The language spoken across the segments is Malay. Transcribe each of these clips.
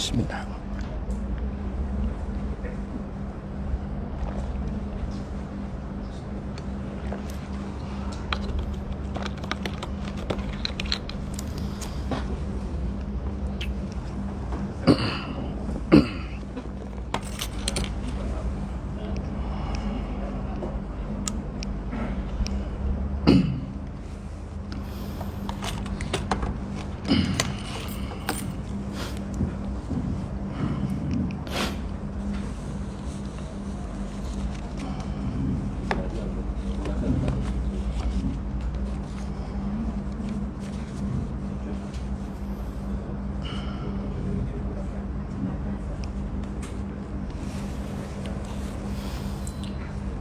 Bismillah.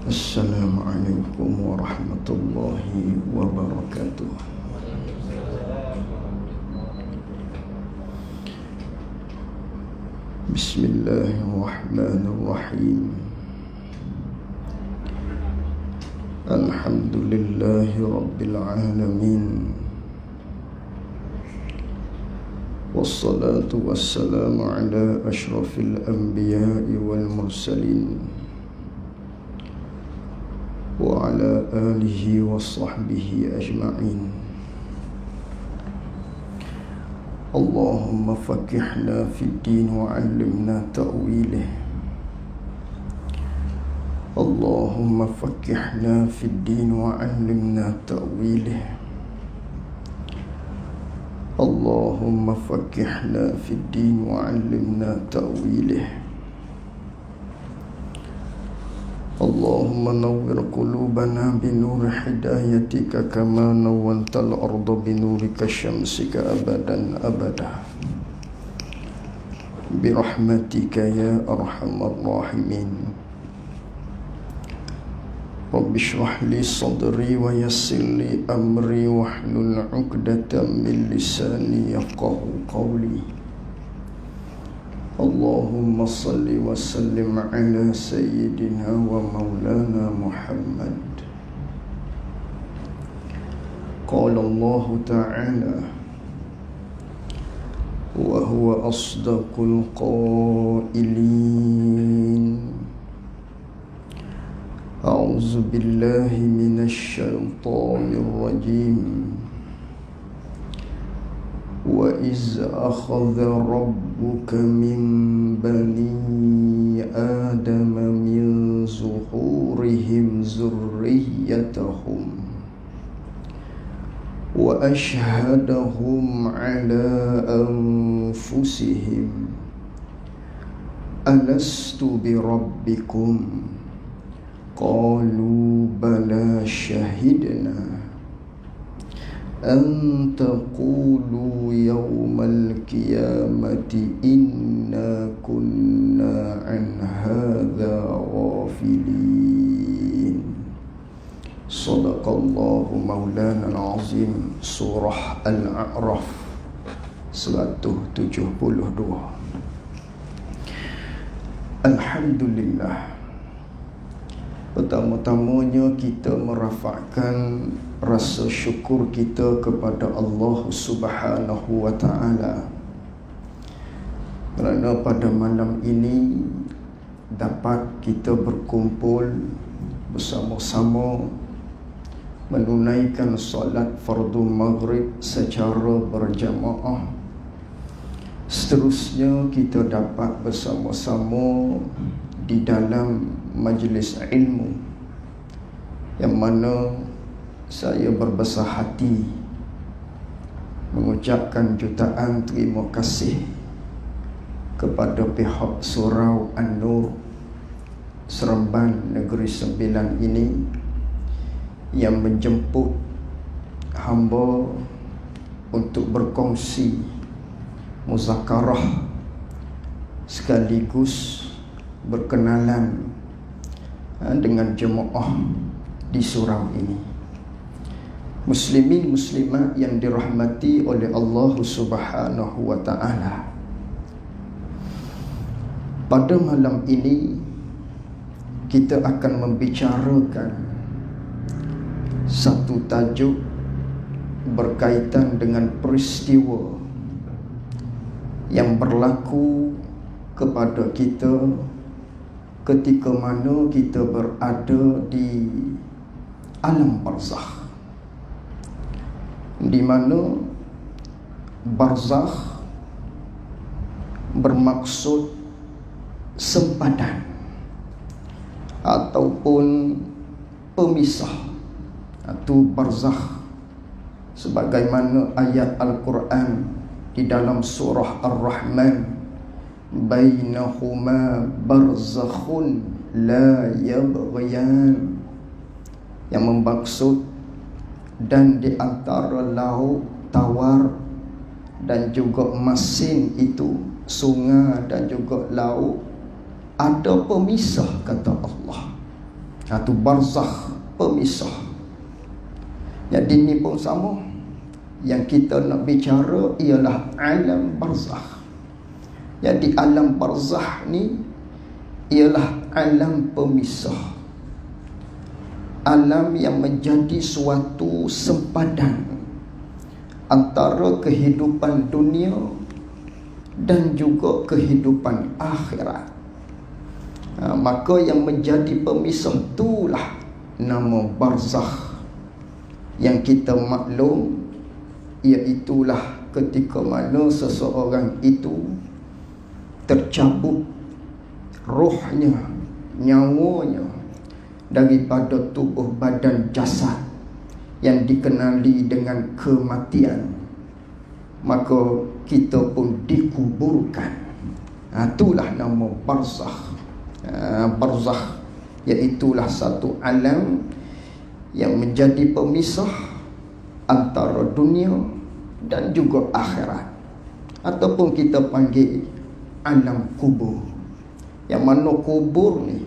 Assalamualaikum warahmatullahi wabarakatuh. Bismillahirrahmanirrahim. Alhamdulillahi rabbil alamin. Wassalatu wassalamu ala ashrafil anbiya'i wal mursalin wa ala alihi wa sahbihi ajma'in. Allahumma faqihna fid din wa 'allimna ta'wilih. Allahumma faqihna fid din wa 'allimna ta'wilih. Allahumma faqihna fid din wa 'allimna ta'wilih. Allahumma nawwir qulubana binuri hidayatika kama nawwaltal arda binurika syamsika abadan abada birahmatika ya arhamar rahimin. Rabbi shrah li sadri wa yassir li amri wahlul 'uqdatam min lisani yafqahu qawli. Allahumma salli wa sallim ala sayyidina wa maulana Muhammad. Qala Allah ta'ala wa huwa asdaqul qailin. A'udzu billahi minasy syaithanir rajim. وَإِذْ أَخَذَ رَبُّكَ مِنْ بَنِي آدَمَ مِنْ ظُهُورِهِمْ ذُرِّيَّتَهُمْ وَأَشْهَدَهُمْ عَلَى أَنْفُسِهِمْ أَلَسْتُ بِرَبِّكُمْ قَالُوا بَلَى شَهِدْنَا أن تقولوا يوم القيامة إنا كنا عن هذا غافلين. صدق الله مولانا العظيم. Surah Al-A'raf 172. Alhamdulillah. Pertama-tamanya kita merafakkan rasa syukur kita kepada Allah Subhanahu wa ta'ala kerana pada malam ini dapat kita berkumpul bersama-sama menunaikan solat fardu maghrib secara berjamaah. Seterusnya kita dapat bersama-sama di dalam majlis ilmu yang mana saya berbesar hati mengucapkan jutaan terima kasih kepada pihak Surau An-Nur Seremban Negeri Sembilan ini yang menjemput hamba untuk berkongsi muzakarah sekaligus berkenalan dengan jemaah di surau ini. Muslimin muslimat yang dirahmati oleh Allah Subhanahu wa ta'ala, pada malam ini kita akan membicarakan satu tajuk berkaitan dengan peristiwa yang berlaku kepada kita ketika mana kita berada di alam barzakh, di mana barzakh bermaksud sempadan ataupun pemisah. Itu barzakh, sebagaimana ayat Al-Quran di dalam surah Ar-Rahman, bainahuma barzakhun la yabghiyan, yang bermaksud dan di antara laut tawar dan juga masin itu, sungai dan juga laut, ada pemisah, kata Allah. Itu barzakh, pemisah. Jadi ini pun sama, yang kita nak bicara ialah alam barzakh. Jadi alam barzakh ni ialah alam pemisah, alam yang menjadi suatu sempadan antara kehidupan dunia dan juga kehidupan akhirat. Maka yang menjadi pemisah itulah nama barzakh, yang kita maklum iaitulah ketika mana seseorang itu tercabut rohnya, nyawanya daripada tubuh badan jasad yang dikenali dengan kematian, maka kita pun dikuburkan. Itulah nama barzakh. Barzakh iaitulah satu alam yang menjadi pemisah antara dunia dan juga akhirat, ataupun kita panggil alam kubur. Yang mana kubur ni,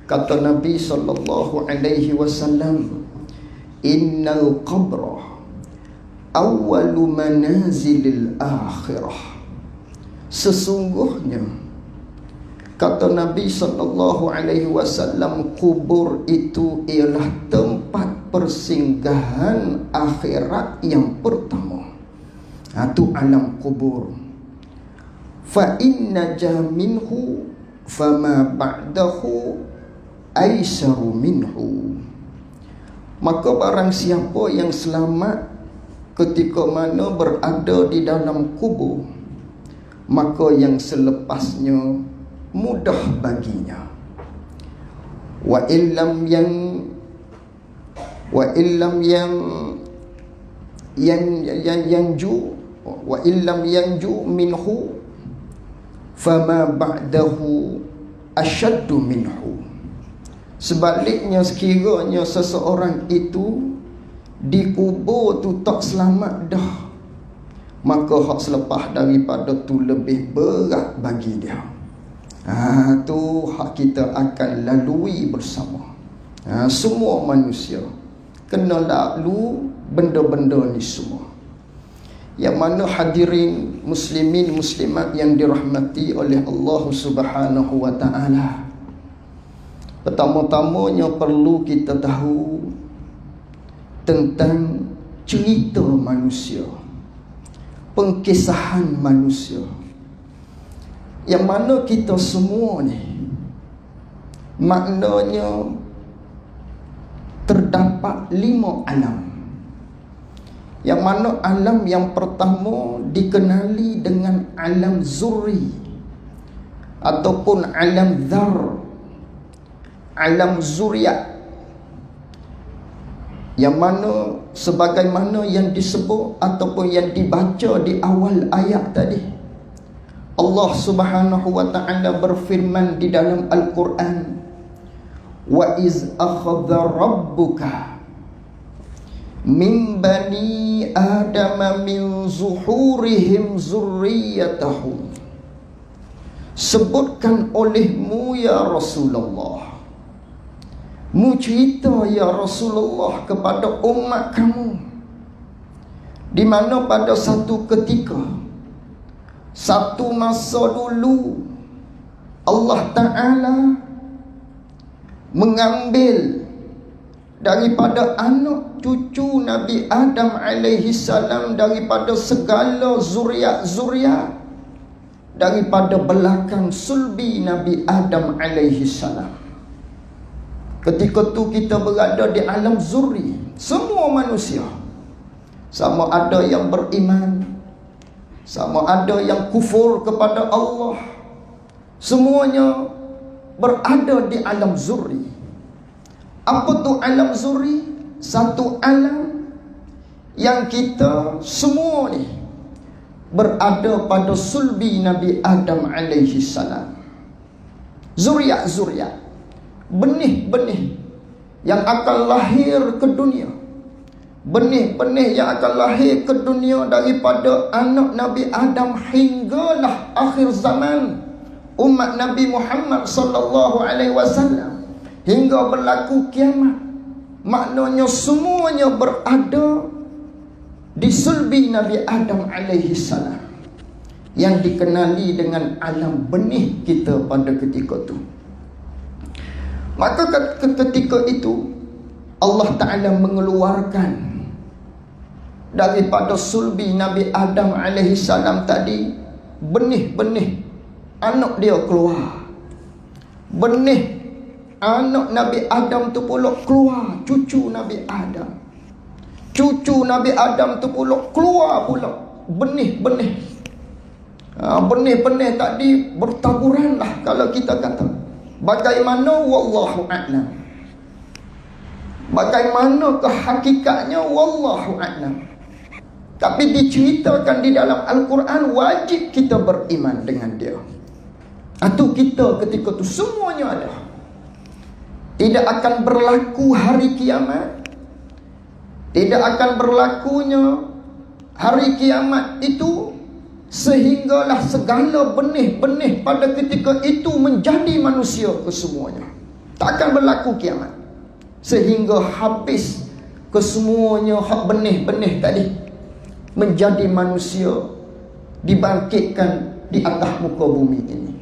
kata Nabi SAW, innal qabra awwalu manazilil akhirah. Sesungguhnya, kata Nabi SAW, kubur itu ialah tempat persinggahan akhirat yang pertama. Itu alam kubur. Fa inna jaminhu fama ba'dahu aisaru minhu. Maka barang siapa yang selamat ketika mana berada di dalam kubur, maka yang selepasnya mudah baginya. Wa illam yanju minhu fama ba'dahu asyaddu minhu. Sebaliknya, sekiranya seseorang itu dikubur tu tak selamat dah, maka hak selepas daripada tu lebih berat bagi dia. Tu hak kita akan lalui bersama. Semua manusia kena lalu benda-benda ni semua. Yang mana hadirin muslimin muslimat yang dirahmati oleh Allah Subhanahu wa ta'ala, pertama-tamanya perlu kita tahu tentang cerita manusia, pengkisahan manusia, yang mana kita semua ni maknanya terdapat 5 alam. Yang mana alam yang pertama dikenali dengan alam zurri ataupun alam dhar, alam zuriat, yang mana sebagaimana yang disebut ataupun yang dibaca di awal ayat tadi, Allah Subhanahu wa ta'ala berfirman di dalam Al-Quran, wa iz akhadha rabbuka min bani adama min zuhurihim zurriyatahum. Sebutkan olehmu ya Rasulullah, mu cerita ya Rasulullah kepada umat kamu, di mana pada satu ketika, satu masa dulu, Allah Ta'ala mengambil daripada anak cucu Nabi Adam alaihi salam, daripada segala zuriat-zuriat, daripada belakang sulbi Nabi Adam alaihi salam. Ketika tu kita berada di alam zurri, semua manusia, sama ada yang beriman, sama ada yang kufur kepada Allah, semuanya berada di alam zurri. Apa tu alam zurri? Satu alam yang kita semua ni berada pada sulbi Nabi Adam alaihi salam. Zuriat-zuriat, benih-benih yang akan lahir ke dunia, benih-benih yang akan lahir ke dunia daripada anak Nabi Adam hinggalah akhir zaman umat Nabi Muhammad sallallahu alaihi wasallam, hingga berlaku kiamat. Maknanya semuanya berada di sulbi Nabi Adam alaihi salam, yang dikenali dengan alam benih kita pada ketika itu. Maka ketika itu Allah Ta'ala mengeluarkan daripada sulbi Nabi Adam alaihi salam tadi benih-benih anak dia keluar. Benih anak Nabi Adam tu pula keluar cucu Nabi Adam. Cucu Nabi Adam tu pula keluar pula benih-benih. Benih-benih tadi bertaburan lah kalau kita kata. Bagaimana wallahu a'lam. Bagaimana hakikatnya wallahu a'lam. Tapi diceritakan di dalam Al-Quran, wajib kita beriman dengan dia. Atau kita ketika itu semuanya ada. Tidak akan berlaku hari kiamat, tidak akan berlakunya hari kiamat itu sehinggalah segala benih-benih pada ketika itu menjadi manusia kesemuanya. Tak akan berlaku kiamat sehingga habis kesemuanya hak benih-benih tadi menjadi manusia, dibangkitkan di atas muka bumi ini.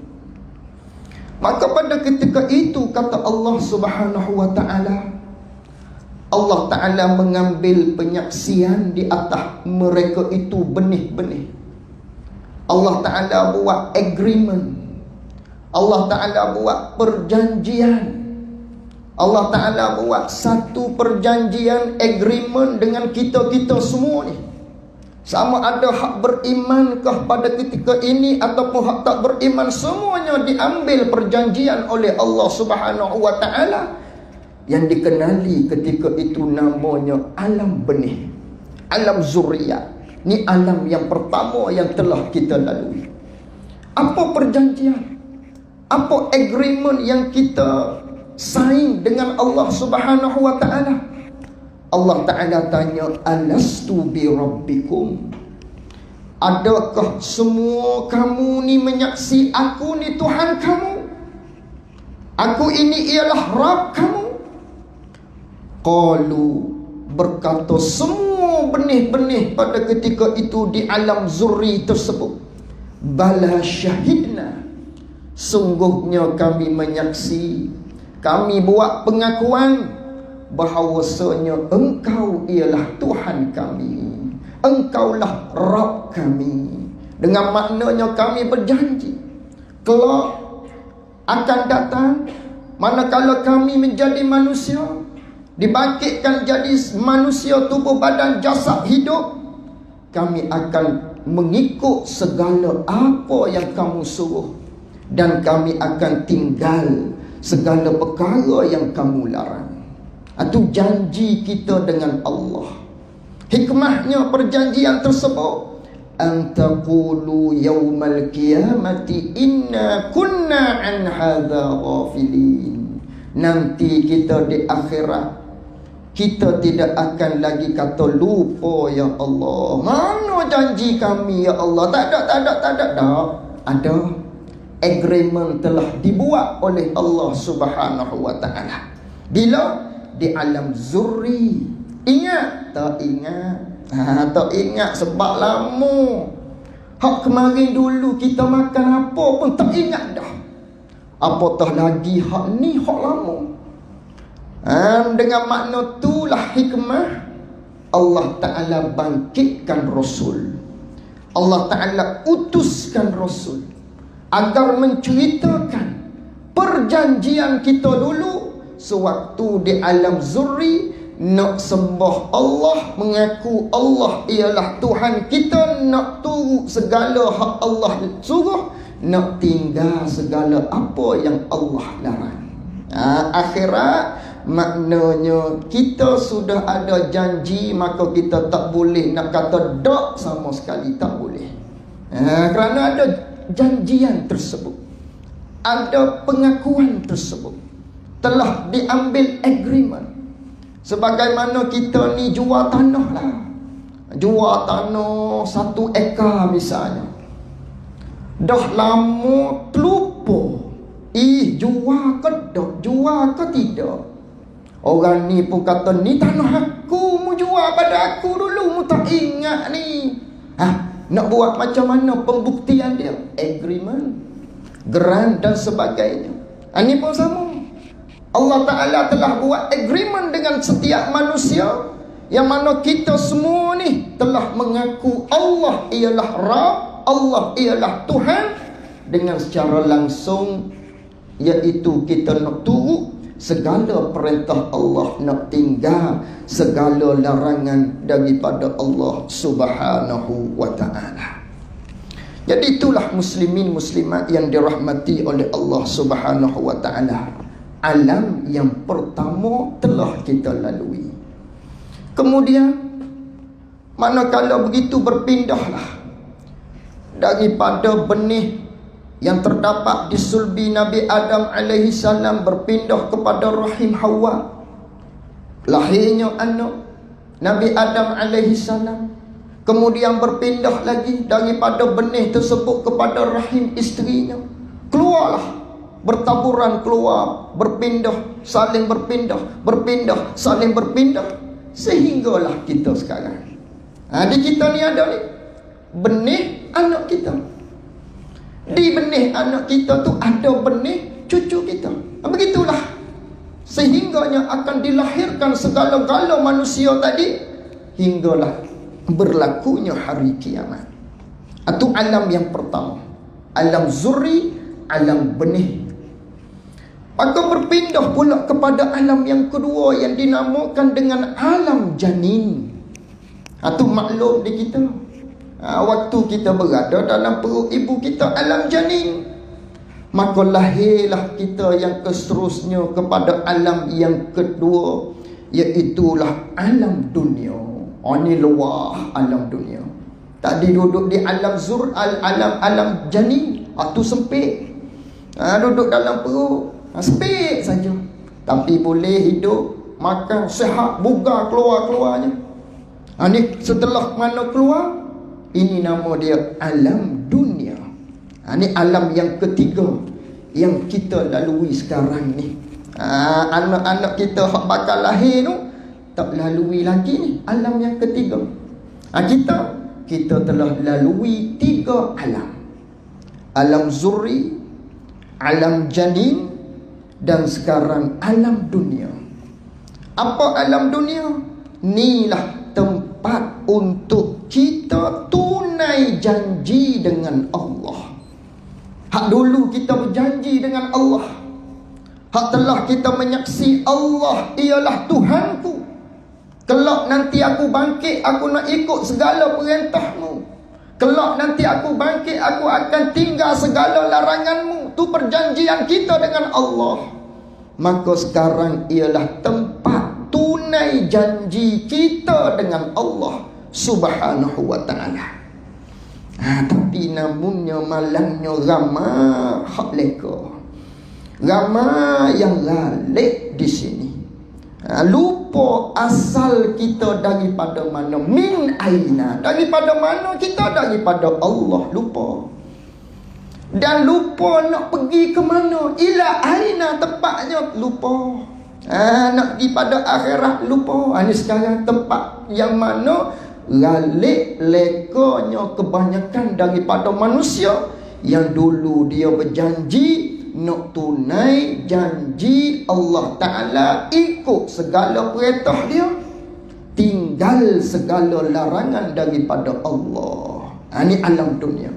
Maka pada ketika itu kata Allah Subhanahu wa ta'ala, Allah Ta'ala mengambil penyaksian di atas mereka itu benih-benih. Allah Ta'ala buat agreement, Allah Ta'ala buat perjanjian, Allah Ta'ala buat satu perjanjian agreement dengan kita-kita semua ni. Sama ada hak berimankah pada ketika ini ataupun hak tak beriman, semuanya diambil perjanjian oleh Allah Subhanahu wa ta'ala, yang dikenali ketika itu namanya alam benih, alam zuriat. Ni alam yang pertama yang telah kita lalui. Apa perjanjian? Apa agreement yang kita sign dengan Allah Subhanahu wa ta'ala? Allah Ta'ala tanya, alastu bi rabbikum, adakah semua kamu ni menyaksi aku ni Tuhan kamu? Aku ini ialah Rabb kamu? Qalu, berkata semua benih-benih pada ketika itu di alam zurri tersebut, bala syahidna, sungguhnya kami menyaksi, kami buat pengakuan bahawasanya engkau ialah Tuhan kami, engkaulah Rabb kami. Dengan maknanya kami berjanji kelak akan datang, manakala kami menjadi manusia, dibangkitkan jadi manusia tubuh badan jasad hidup, kami akan mengikut segala apa yang kamu suruh, dan kami akan tinggal segala perkara yang kamu larang. Itu janji kita dengan Allah. Hikmahnya perjanjian tersebut, antaqulu yaumal qiyamati inna kunna an hadza ghafilin. Nanti kita di akhirat, kita tidak akan lagi kata lupa, ya Allah, mana janji kami ya Allah. Tak ada. Ada agreement telah dibuat oleh Allah Subhanahu wa ta'ala. Bila di alam zurri. Ingat? Tak ingat. Tak ingat sebab lama. Hak kemarin dulu kita makan apa pun tak ingat dah. Apatah lagi hak ni, hak lama. Dengan makna itulah hikmah Allah Ta'ala bangkitkan Rasul. Allah Ta'ala utuskan Rasul agar menceritakan perjanjian kita dulu sewaktu di alam zurri, nak sembah Allah, mengaku Allah ialah Tuhan kita, nak turut segala hak Allah suruh, nak tinggal segala apa yang Allah larang. Akhirat maknanya kita sudah ada janji, maka kita tak boleh nak kata tak sama sekali, tak boleh. Kerana ada janjian tersebut, ada pengakuan tersebut, telah diambil agreement. Sebagaimana kita ni jual tanah lah, jual tanah 1 ekar misalnya, dah lama terlupa, jual ke tak, jual ke tidak. Orang ni pun kata, ni tanah aku, mu jual pada aku dulu, mu tak ingat ni. Nak buat macam mana pembuktian dia? Agreement, grant dan sebagainya. Ini pun sama. Allah Ta'ala telah buat agreement dengan setiap manusia, yang mana kita semua ni telah mengaku Allah ialah Rabb, Allah ialah Tuhan dengan secara langsung, iaitu kita nak turut segala perintah Allah, nak tinggal segala larangan daripada Allah Subhanahu wa Ta'ala. Jadi itulah muslimin muslimat yang dirahmati oleh Allah Subhanahu wa Ta'ala. Alam yang pertama telah kita lalui. Kemudian manakala begitu, berpindahlah daripada benih yang terdapat di sulbi Nabi Adam alaihi salam, berpindah kepada rahim Hawa. Lahirnya anak Nabi Adam alaihi salam. Kemudian berpindah lagi daripada benih tersebut kepada rahim isterinya. Keluarlah, bertaburan keluar, berpindah, saling berpindah, berpindah, saling berpindah, sehinggalah kita sekarang. Di kita ni ada ni benih anak kita. Di benih anak kita tu ada benih cucu kita. Begitulah sehingganya akan dilahirkan segala-gala manusia tadi, hinggalah berlakunya hari kiamat. Itu alam yang pertama, alam zurri, alam benih. Maka berpindah pula kepada alam yang kedua yang dinamakan dengan alam janin. Itu maklum di kita. Waktu kita berada dalam perut ibu kita, alam janin. Maka lahirlah kita yang seterusnya kepada alam yang kedua, iaitulah alam dunia. Ini luar alam dunia. Tadi duduk di alam alam janin, itu sempit. Duduk dalam perut, sempit saja, tapi boleh hidup, makan, sehat, bugar keluar-keluarnya. Ini setelah mana keluar, ini nama dia alam dunia. Ini alam yang ketiga yang kita lalui sekarang ni. Anak-anak kita hak bakal lahir tu tak lalui lagi ni, alam yang ketiga. Kita telah lalui 3 alam. Alam zurri, alam janin, dan sekarang alam dunia. Apa alam dunia? Inilah tempat untuk kita tunai janji dengan Allah. Hak dulu kita berjanji dengan Allah, hak telah kita menyaksi Allah ialah Tuhanku. Kelak nanti aku bangkit, aku nak ikut segala perintahmu. Kelak nanti aku bangkit, aku akan tinggal segala laranganmu. Itu perjanjian kita dengan Allah. Maka sekarang ialah tempat tunai janji kita dengan Allah Subhanahu wa Ta'ala. Tapi namunnya malangnya ramai hak leka, ramai yang lalik di sini. Lupa asal kita daripada mana. Min aina, daripada mana kita? Daripada Allah. Lupa. Dan lupa nak pergi ke mana. Ila aina, tempatnya lupa. Nak pergi pada akhirat, lupa. Ini sekarang tempat yang mana lalik lekanya kebanyakan daripada manusia yang dulu dia berjanji nak tunai janji Allah Ta'ala, ikut segala perintah dia, tinggal segala larangan daripada Allah. Ini alam dunia.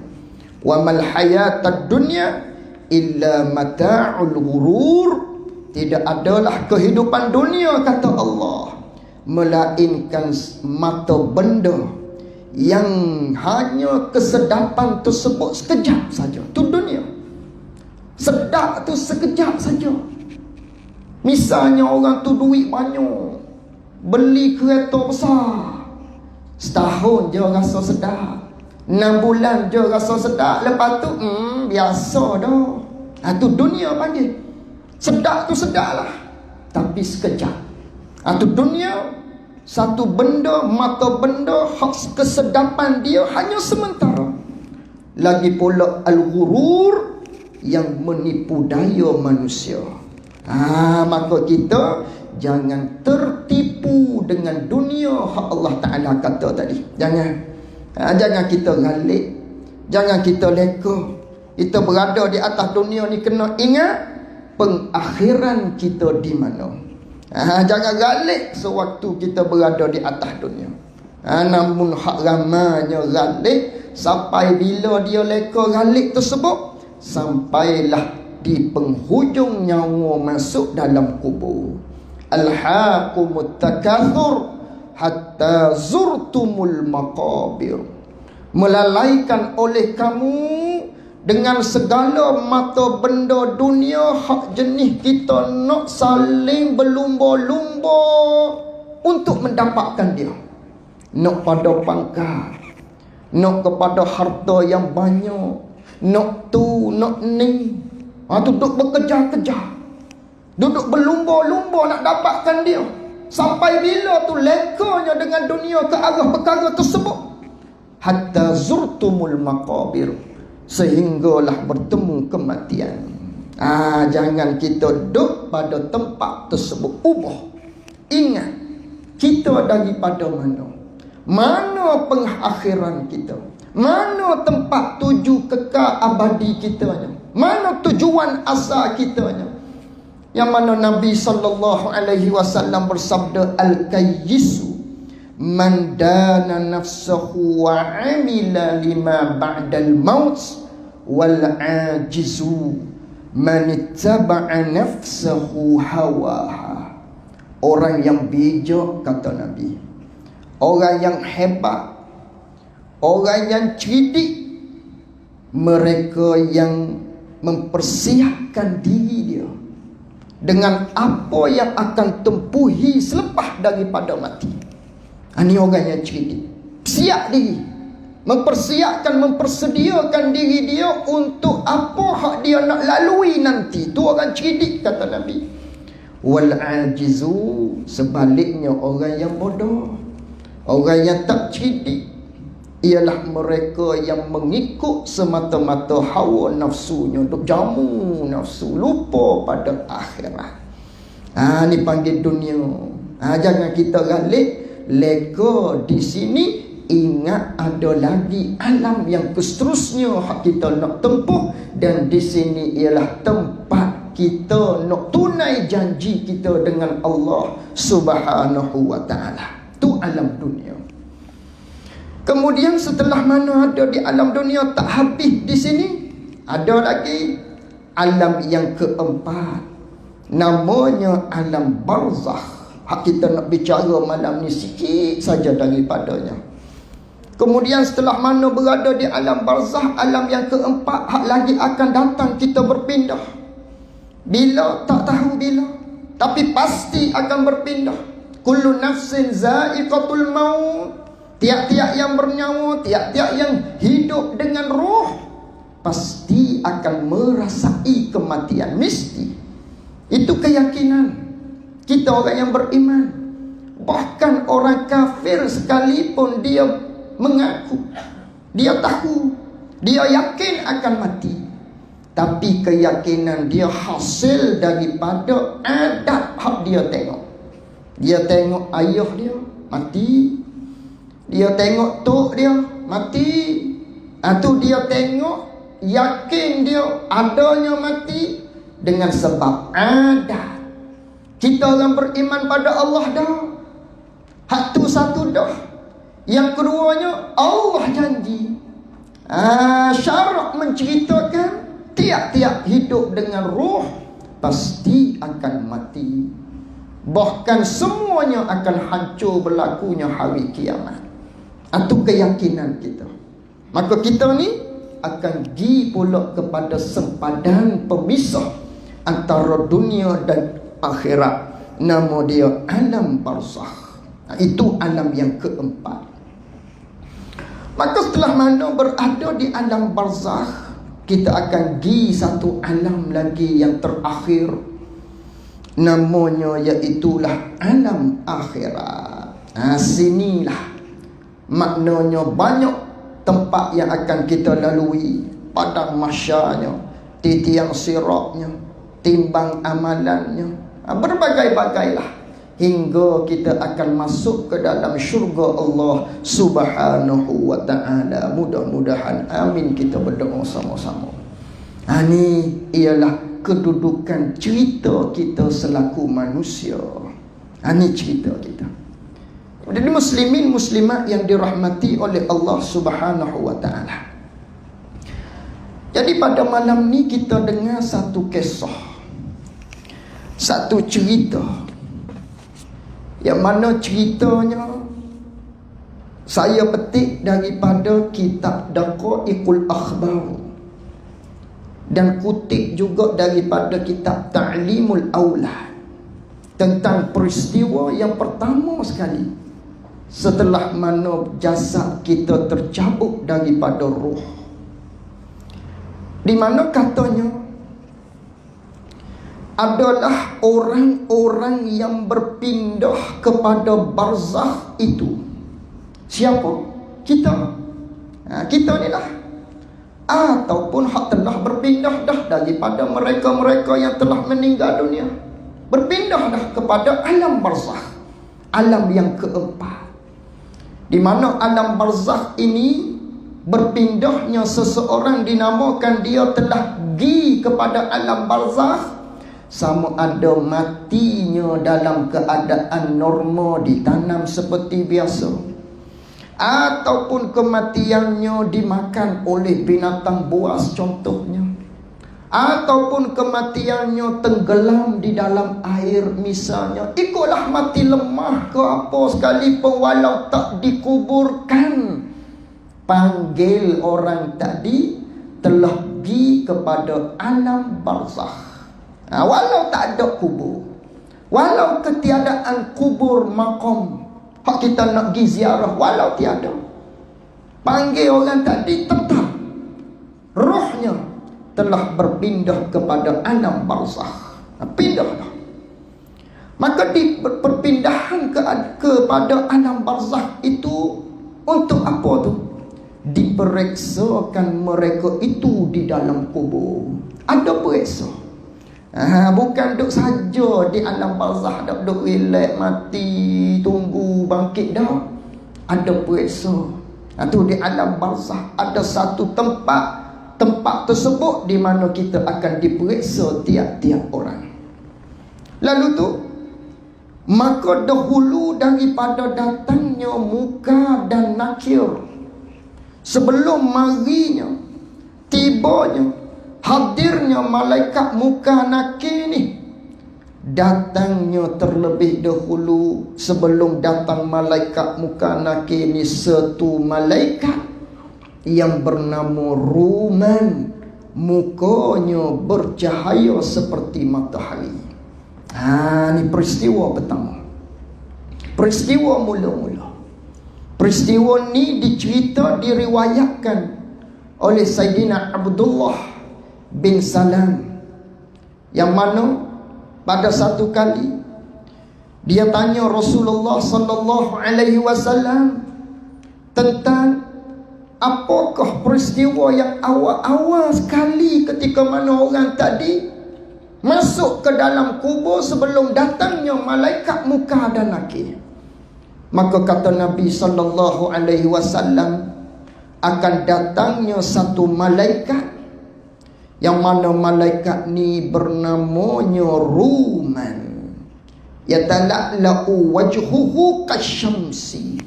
Wa mal hayatad dunya illa mata'ul ghurur. Tidak adalah kehidupan dunia, kata Allah, melainkan mata benda yang hanya kesedapan tersebut sekejap saja. Tu dunia. Sedap tu sekejap saja. Misalnya orang tu duit banyak, beli kereta besar, setahun je rasa sedap, 6 bulan je rasa sedap, lepas tu biasa dah. Tu dunia panggil. Sedap tu sedap lah, tapi sekejap. Tu dunia. Satu benda, mata benda, hak kesedapan dia hanya sementara. Lagi pula al-ghurur, yang menipu daya manusia. Maka kita jangan tertipu dengan dunia, hak Allah Ta'ala kata tadi. Jangan kita galik, jangan kita leka. Kita berada di atas dunia ni kena ingat pengakhiran kita di mana. Jangan galik sewaktu kita berada di atas dunia. Namun hak ramanya galik, sampai bila dia leka galik tersebut, sampailah di penghujung nyawa masuk dalam kubur. Alhaqumut takatsur hatta zurtumul maqabir. Melalaikan oleh kamu dengan segala mata benda dunia, hak jenis kita nak saling berlumba-lumba untuk mendapatkan dia. Nak pada pangkat, nak kepada harta yang banyak, nak tu, nak ni. Duduk bekerja-kerja, duduk berlumba-lumba nak dapatkan dia. Sampai bila tu lekanya dengan dunia ke arah perkara tersebut. Hatta zurtumul maqabir, sehinggalah bertemu kematian. Jangan kita duduk pada tempat tersebut. Ubah. Ingat, kita daripada mana? Mana pengakhiran kita? Mana tempat tuju kekal abadi kitanya? Mana tujuan asal kitanya? Yang mana Nabi SAW bersabda, Al-Kayyisu man dana nafsahu wa amila lima ba'dal maut, wal ajizu man ittaba'a nafsahu hawaha. Orang yang bijak, kata Nabi, orang yang hebat, orang yang cerdik, mereka yang mempersiapkan diri dia dengan apa yang akan tempuhi selepas daripada mati. Ini orang yang cerdik. Siap diri, mempersediakan diri dia untuk apa hak dia nak lalui nanti. Itu orang cerdik, kata Nabi. Wal ajizu, sebaliknya orang yang bodoh, orang yang tak cerdik, ialah mereka yang mengikut semata-mata hawa nafsunya, duk jamu nafsu, lupa pada akhirat. Ni panggil dunia. Jangan kita galik leka di sini. Ingat ada lagi alam yang seterusnya hak kita nak tempuh, dan di sini ialah tempat kita nak tunai janji kita dengan Allah Subhanahu wa ta'ala. Tu alam dunia. Kemudian setelah mana ada di alam dunia, tak habis di sini, ada lagi alam yang keempat, namanya alam barzakh. Hak kita nak bicara malam ni sikit saja daripadanya. Kemudian setelah mana berada di alam barzakh, alam yang keempat, hak lagi akan datang kita berpindah. Bila? Tak tahu bila, tapi pasti akan berpindah. Kullu nafsin za'iqatul maut. Tiap-tiap yang bernyawa, tiap-tiap yang hidup dengan roh, pasti akan merasai kematian. Mesti. Itu keyakinan kita orang yang beriman. Bahkan orang kafir sekalipun dia mengaku, dia tahu, dia yakin akan mati, tapi keyakinan dia hasil daripada adab hak dia tengok. Dia tengok ayah dia mati, dia tengok tok dia mati. Tu dia tengok, yakin dia adanya mati dengan sebab adat. Kita orang beriman pada Allah dah. Hak tu satu dah. Yang keduanya, Allah janji. Syarak menceritakan tiap-tiap hidup dengan ruh pasti akan mati. Bahkan semuanya akan hancur berlakunya hari kiamat. Itu keyakinan kita. Maka kita ni akan pergi pula kepada sempadan pemisah antara dunia dan akhirat. Nama dia alam barzakh. Itu alam yang keempat. Maka setelah mana berada di alam barzakh, kita akan pergi satu alam lagi yang terakhir. Namanya iaitulah alam akhirat. Sinilah maknanya banyak tempat yang akan kita lalui. Padang mahsyarnya, titiang siratnya, timbang amalannya, berbagai-bagailah, hingga kita akan masuk ke dalam syurga Allah Subhanahu wa ta'ala. Mudah-mudahan, amin, kita berdoa sama-sama. Ini ialah kedudukan cerita kita selaku manusia. Ini cerita kita. Jadi muslimin muslimat yang dirahmati oleh Allah Subhanahu wa ta'ala. Jadi pada malam ni kita dengar satu kisah, satu cerita, yang mana ceritanya saya petik daripada kitab Daqaiqul Akhbar, dan kutip juga daripada kitab Ta'limul Aulad, tentang peristiwa yang pertama sekali setelah mana jasad kita tercabut daripada ruh, di mana katanya adalah orang-orang yang berpindah kepada barzakh itu. Siapa? Kita. Kita ni lah. Ataupun hak telah berpindah dah daripada mereka-mereka yang telah meninggal dunia, berpindah dah kepada alam barzakh, alam yang keempat. Di mana alam barzakh ini berpindahnya seseorang dinamakan dia telah pergi kepada alam barzakh, sama ada matinya dalam keadaan normal ditanam seperti biasa, ataupun kematiannya dimakan oleh binatang buas contohnya, ataupun kematiannya tenggelam di dalam air misalnya. Ikutlah mati lemah ke apa sekalipun, walau tak dikuburkan, panggil orang tadi telah pergi kepada alam barzakh. Walau tak ada kubur, walau ketiadaan kubur makom hak kita nak pergi ziarah, walau tiada, panggil orang tadi, tetap rohnya telah berpindah kepada alam barzakh. Pindahlah. Maka di perpindahan kepada alam barzakh itu untuk apa tu? Diperiksakan mereka itu di dalam kubur. Ada periksa. Bukan duduk saja di alam barzakh, duduk relax, mati, tunggu bangkit dah. Ada periksa. Itu di alam barzakh ada satu tempat tersebut di mana kita akan diperiksa tiap-tiap orang. Lalu tu, maka dahulu daripada datangnya muka dan nakir, sebelum marinya, tibanya, hadirnya malaikat muka nakir ni, datangnya terlebih dahulu sebelum datang malaikat muka nakir ni satu malaikat yang bernama Ruman, mukanya bercahaya seperti matahari. Ni peristiwa pertama, peristiwa mula-mula. Peristiwa ni diriwayatkan oleh Sayyidina Abdullah bin Salam, yang mana pada satu kali dia tanya Rasulullah sallallahu alaihi wasallam tentang apakah peristiwa yang awal-awal sekali ketika mana orang tadi masuk ke dalam kubur sebelum datangnya malaikat muka dan nakir. Maka kata Nabi sallallahu alaihi wasallam, akan datangnya satu malaikat yang mana malaikat ni bernamanya Ruman, yatala'la'u wajhuhu kasyamsi,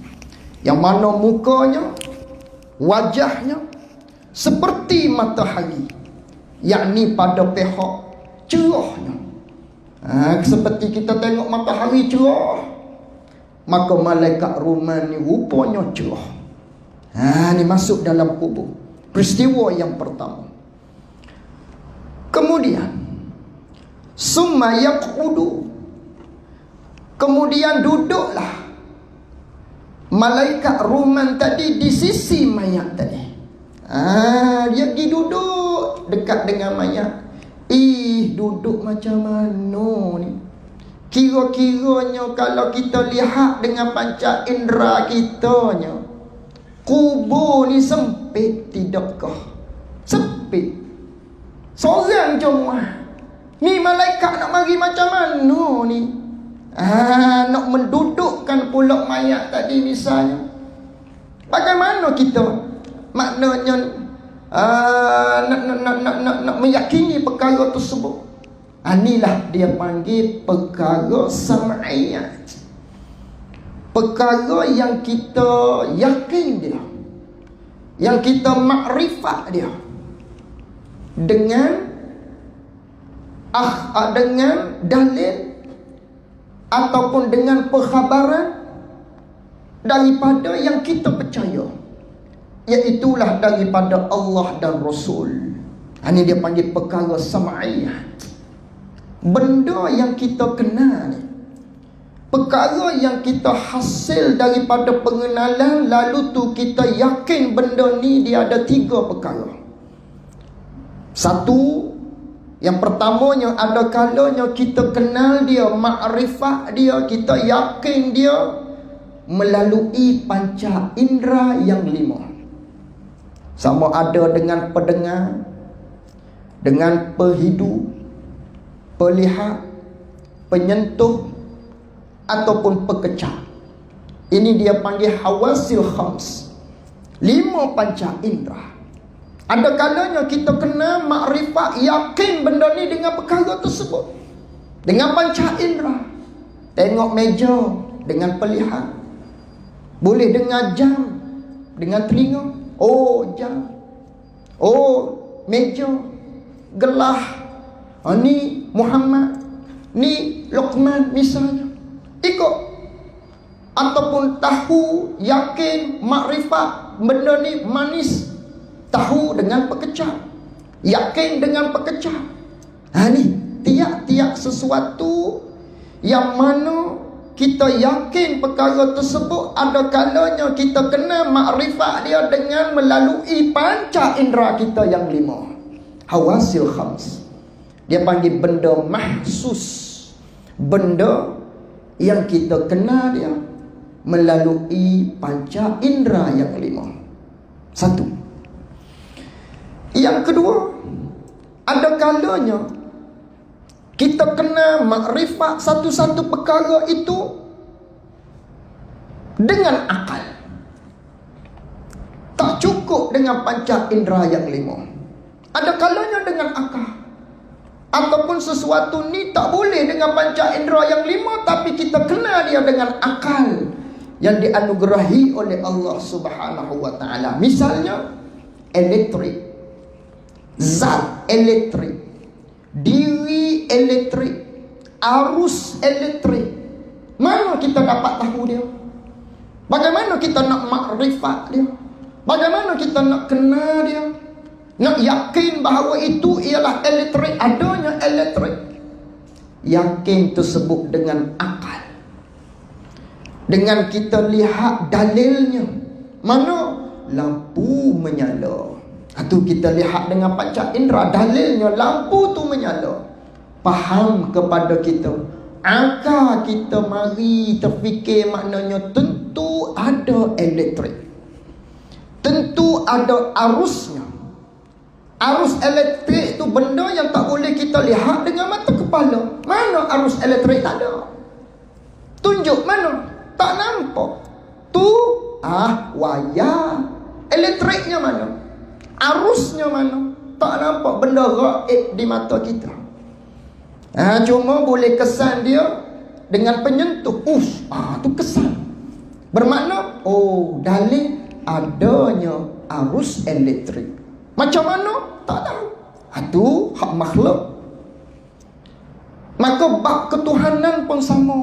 yang mana mukanya, wajahnya seperti matahari, yakni pada pihak cerahnya. Seperti kita tengok matahari cerah, maka malaikat Ruman ni rupanya cerah. Ni masuk dalam kubur. Peristiwa yang pertama. Kemudian summa yaqudu, kemudian duduklah malaikat Ruman tadi di sisi mayat tadi. Dia pergi duduk dekat dengan mayat. Duduk macam mana ni? Kira-kiranya kalau kita lihat dengan panca indera kitanya, kubur ni sempit tidakkah? Sempit. Seorang cuma. Ni malaikat nak mari macam mana ni? Nak mendudukkan pula mayat tadi misalnya. Bagaimana kita maknanya nak meyakini perkara tersebut? Inilah dia panggil perkara sam'iyat. Perkara yang kita yakin dia, yang kita makrifat dia dengan dalil ataupun dengan perkhabaran daripada yang kita percaya, iaitulah daripada Allah dan Rasul. Ini dia panggil perkara sam'iyat. Benda yang kita kenal, perkara yang kita hasil daripada pengenalan, lalu tu kita yakin benda ni dia ada 3 perkara. Satu, yang pertamanya ada kalanya kita kenal dia, makrifat dia, kita yakin dia melalui panca indera yang 5. Sama ada dengan pendengar, dengan perhidu, pelihat, penyentuh ataupun pekecah. Ini dia panggil hawasil khams, 5 panca indera. Ada kalanya kita kena makrifat, yakin benda ni dengan perkara tersebut, dengan panca indera. Tengok meja dengan pelihat, boleh dengar jam dengan telinga. Jam. Meja, gelah. Ni Muhammad, ni Luqman misalnya. Ikut. Ataupun tahu, yakin, makrifat benda ni manis. Tahu dengan pekecah, yakin dengan pekecah. Ni tiap-tiap sesuatu yang mana kita yakin perkara tersebut, ada kalanya kita kena makrifat dia dengan melalui panca indera kita yang 5, hawasil khams. Dia panggil benda mahsus, benda yang kita kenal dia melalui panca indera yang 5. Satu. Yang kedua, ada kalanya kita kena makrifat satu-satu perkara itu dengan akal. Tak cukup dengan panca indera yang 5. Ada kalanya dengan akal. Ataupun sesuatu ni tak boleh dengan panca indera yang 5, tapi kita kena dia dengan akal yang dianugerahi oleh Allah Subhanahu wa taala. Misalnya elektrik, zat elektrik, diri elektrik, arus elektrik. Mana kita dapat tahu dia? Bagaimana kita nak makrifat dia? Bagaimana kita nak kenal dia? Nak yakin bahawa itu ialah elektrik, adanya elektrik. Yakin tersebut dengan akal, dengan kita lihat dalilnya. Mana lampu menyala, itu kita lihat dengan panca indera, dalilnya lampu tu menyala. Faham kepada kita, akal kita mari terfikir, maknanya tentu ada elektrik, tentu ada arusnya. Arus elektrik tu benda yang tak boleh kita lihat dengan mata kepala. Mana arus elektrik? Tak ada. Tunjuk mana? Tak nampak. Tu wayar. Elektriknya mana? Arusnya mana? Tak nampak. Benda gaib di mata kita. Cuma boleh kesan dia dengan penyentuh. Tu kesan. Bermakna dalil adanya arus elektrik. Macam mana? Tak tahu. Itu hak makhluk. Maka bab ketuhanan pun sama.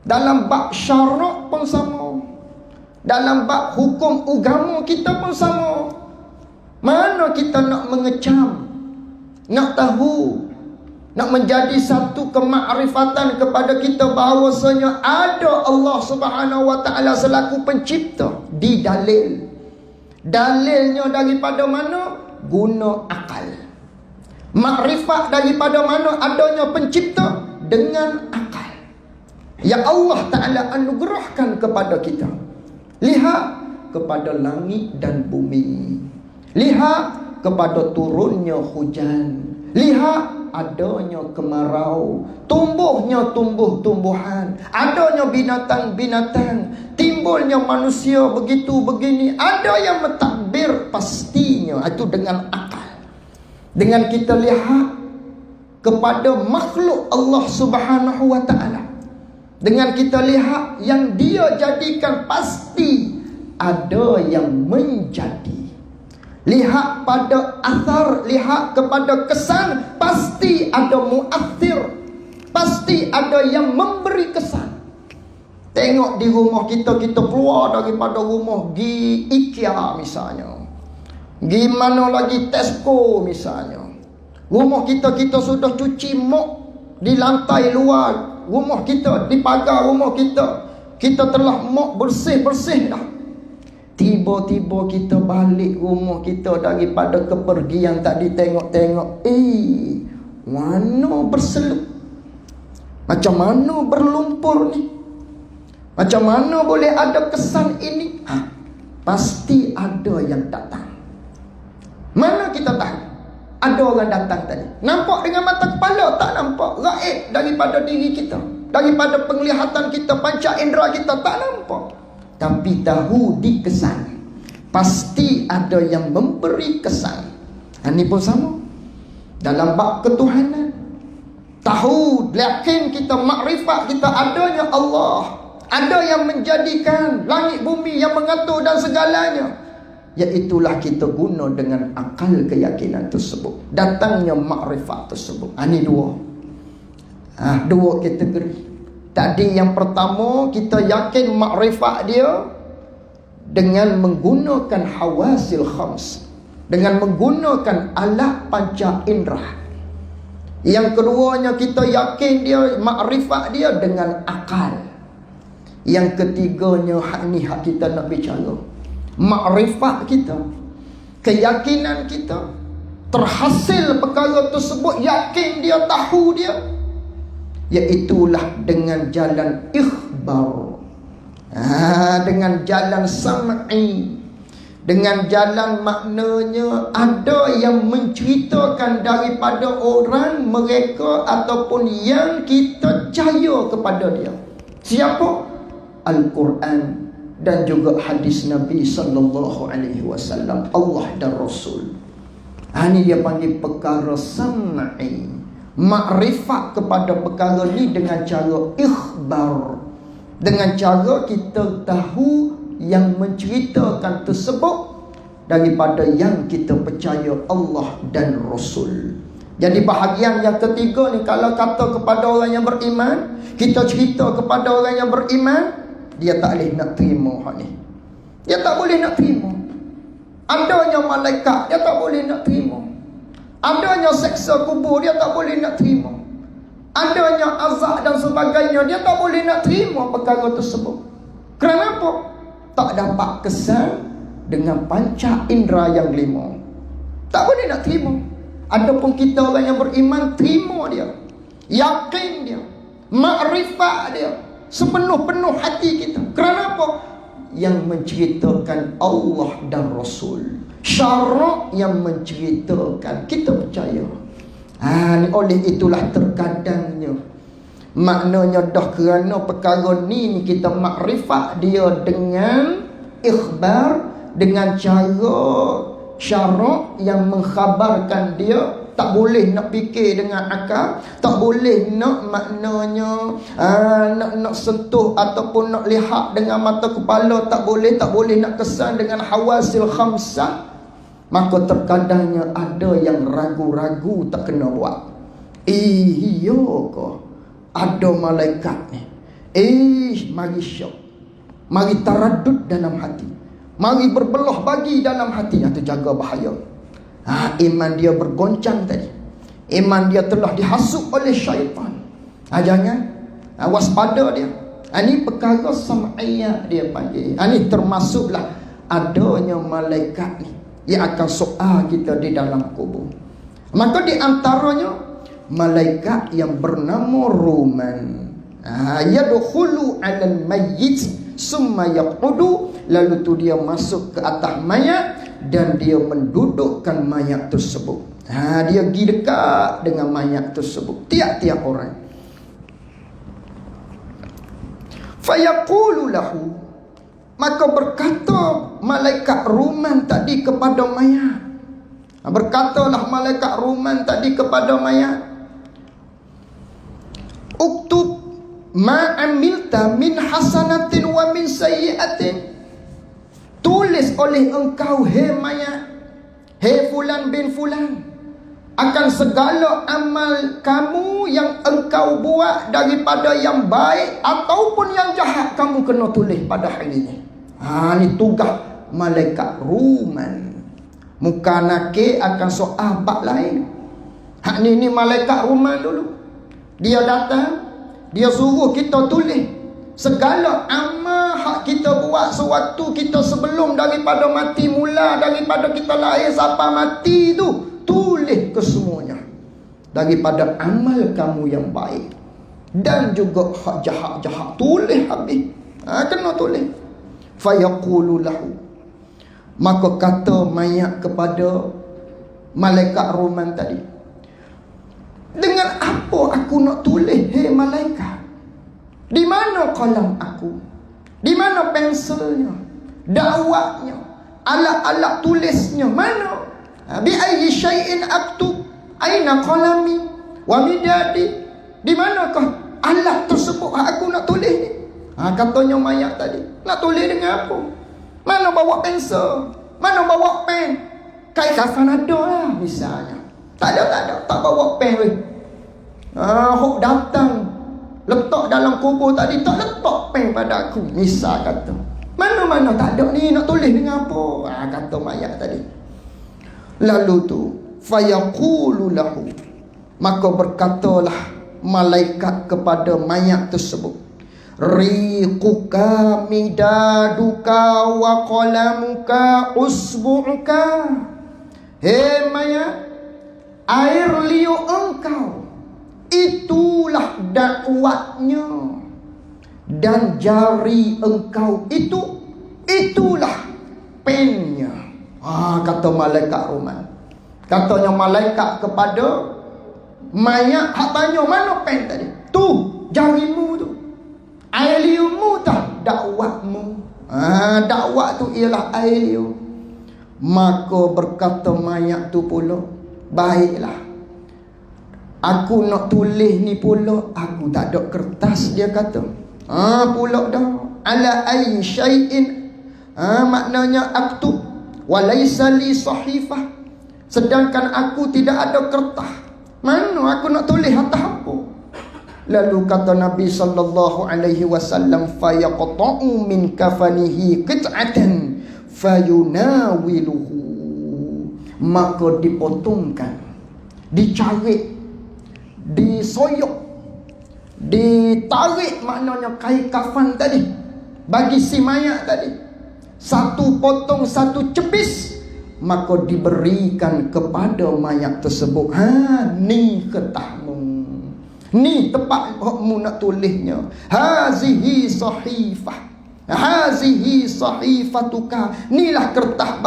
Dalam bab syarak pun sama. Dalam bab hukum agama kita pun sama. Mana kita nak mengecam, nak tahu, nak menjadi satu kemakrifatan kepada kita bahawasanya ada Allah Subhanahu wa taala selaku pencipta di dalil. Dalilnya daripada mana? Guna akal. Makrifat daripada mana adanya pencipta? Dengan akal yang Allah Ta'ala anugerahkan kepada kita. Lihat kepada langit dan bumi. Lihat kepada turunnya hujan. Lihat adanya kemarau, tumbuhnya tumbuh-tumbuhan, adanya binatang-binatang, timbulnya manusia begitu begini. Ada yang mentadbir pastinya itu dengan akal. Dengan kita lihat kepada makhluk Allah Subhanahu wa taala, dengan kita lihat yang dia jadikan, pasti ada yang menjadi. Lihat pada athar, lihat kepada kesan, pasti ada muathir, pasti ada yang memberi kesan. Tengok di rumah kita, kita keluar daripada rumah pergi IKEA misalnya, pergi mana lagi, Tesco misalnya. Rumah kita, kita sudah cuci mop di lantai luar rumah kita, di pagar rumah kita, kita telah mop bersih-bersih dah. Tiba-tiba kita balik rumah kita daripada kepergian tadi, tengok-tengok, mana berselup, macam mana berlumpur ni, macam mana boleh ada kesan ini? Pasti ada yang datang. Mana kita tahu? Ada orang datang tadi. Nampak dengan mata kepala? Tak nampak. Gaib daripada diri kita, daripada penglihatan kita, panca indera kita, tak nampak. Tapi tahu di kesan. Pasti ada yang memberi kesan. Ini pun sama dalam bab ketuhanan. Tahu, yakin kita, makrifat kita adanya Allah, ada yang menjadikan langit bumi, yang mengatur dan segalanya. Iaitulah kita guna dengan akal keyakinan tersebut, datangnya makrifat tersebut. Ini dua kategori. Tadi yang pertama, kita yakin makrifat dia dengan menggunakan hawasil khams, dengan menggunakan alat panca indera. Yang keduanya, kita yakin dia makrifat dia dengan akal. Yang ketiganya, hak kita nak bicara, makrifat kita, keyakinan kita terhasil perkara tersebut, yakin dia, tahu dia, iaitulah dengan jalan ikhbar, dengan jalan sam'i, dengan jalan maknanya ada yang menceritakan daripada orang mereka ataupun yang kita percaya kepada dia. Siapa? Al-Quran dan juga hadis Nabi sallallahu alaihi wasallam, Allah dan Rasul. Ini dia panggil perkara sam'i, makrifat kepada perkara ni dengan cara ikhbar, dengan cara kita tahu yang menceritakan tersebut daripada yang kita percaya Allah dan Rasul. Jadi bahagian yang ketiga ni, kalau kata kepada orang yang beriman, kita cerita kepada orang yang beriman, dia tak boleh nak terima hak ni. Dia tak boleh nak terima. Adanya malaikat, dia tak boleh nak terima. Adanya seksa kubur, dia tak boleh nak terima. Adanya azab dan sebagainya, dia tak boleh nak terima perkara tersebut. Kenapa? Tak dapat kesan dengan panca indera yang 5. Tak boleh nak terima. Adapun kita orang yang beriman, terima dia, yakin dia, makrifat dia sepenuh-penuh hati kita. Kenapa? Yang menceritakan Allah dan Rasul, syarak yang menceritakan, kita percaya. Oleh itulah terkadangnya, maknanya dah kerana perkara ni kita makrifat dia dengan ikhbar, dengan cara syarak yang mengkhabarkan dia. Tak boleh nak fikir dengan akal, tak boleh nak maknanya nak sentuh ataupun nak lihat dengan mata kepala, tak boleh nak kesan dengan hawasil khamsah. Maka terkadangnya ada yang ragu-ragu tak kena buat. Iya ke? Ada malaikat ni. Mari syok. Mari taradud dalam hati. Mari berbelah bagi dalam hati. Itu jaga bahaya. Iman dia bergoncang tadi. Iman dia telah dihasut oleh syaitan. Jangan. Waspada dia. Ini perkara sam'iyah dia panggil. Ini termasuklah adanya malaikat ni yang akan soal kita di dalam kubur. Maka di antaranya malaikat yang bernama Ruman. Yadkhulu 'alal mayyit summa yaqudu, lalu tu dia masuk ke atas mayat dan dia mendudukkan mayat tersebut. Dia pergi dekat dengan mayat tersebut, tiap-tiap orang. Fayaqulu lahu, maka berkata malaikat Ruman tadi kepada mayat. Berkatalah malaikat Ruman tadi kepada mayat, uktub ma amilta min hasanatin wa min sayyi'atin. Tulis oleh engkau, hei mayat, hei fulan bin fulan, akan segala amal kamu yang engkau buat daripada yang baik ataupun yang jahat, kamu kena tulis pada hari ini. Ini tugas malaikat Ruman. Muka nakik akan soal bab lain. Ni malaikat Ruman dulu. Dia datang, dia suruh kita tulis segala amal hak kita buat sewaktu kita sebelum daripada mati, mula daripada kita lahir sampai mati tu, tulis kesemuanya. Daripada amal kamu yang baik dan juga hak jahat-jahat, tulis habis. Kena tulis. Fayaqulu lahu, maka kata mayat kepada malaikat Ruman tadi, dengan apa aku nak tulis, hei malaikat? Di mana kalam aku? Di mana pensilnya? Dakwahnya? Alat-alat tulisnya mana? Bi ayyi syai'in aktub? Aina qalami wa midadi? Di manakah alat tersebut aku nak tulis ni? Katanya mayat tadi, nak tulis dengan apa? Mana bawa pensel? Mana bawa pen? Kai kafan ada lah misalnya. Tak ada. Tak bawa pen weh. Hok datang letak dalam kubur tadi, tak letak pen pada aku, misal kata. Mana-mana tak ada ni, nak tulis dengan apa? Kata mayat tadi. Lalu tu fayaqulu lahu, maka berkatalah malaikat kepada mayat tersebut, riquka midaduka wa qalamuka usbu'uka. Hei mayat, air liur engkau itulah dakwatnya, dan jari engkau itulah pennya. Kata malaikat Ruman. Katanya malaikat kepada mayat, hak tanya mana pen tadi? Tu jarimu tu, air liurmu tak, dakwatmu. Dakwat tu ialah air liur. Maka berkata mayat tu pula, baiklah, aku nak tulis ni pula, aku tak ada kertas, dia kata. Pula dah, ala ayyi syai'in, maknanya aktub wa laisa li sahifah, sedangkan aku tidak ada kertas. Mana aku nak tulis atas apa? Lalu kata Nabi sallallahu alaihi wasallam, fayaqta'u min kafanihi qit'atan fayunawiluhu, maka dipotongkan, dicarik, disoyok, ditarik, maknanya kain kafan tadi bagi si mayat tadi, satu potong, satu cepis, maka diberikan kepada mayat tersebut. Ni ketahmu, ni tempat mu nak tulisnya. Hazihi sahifah, hazihi sahifatuka, inilah kertas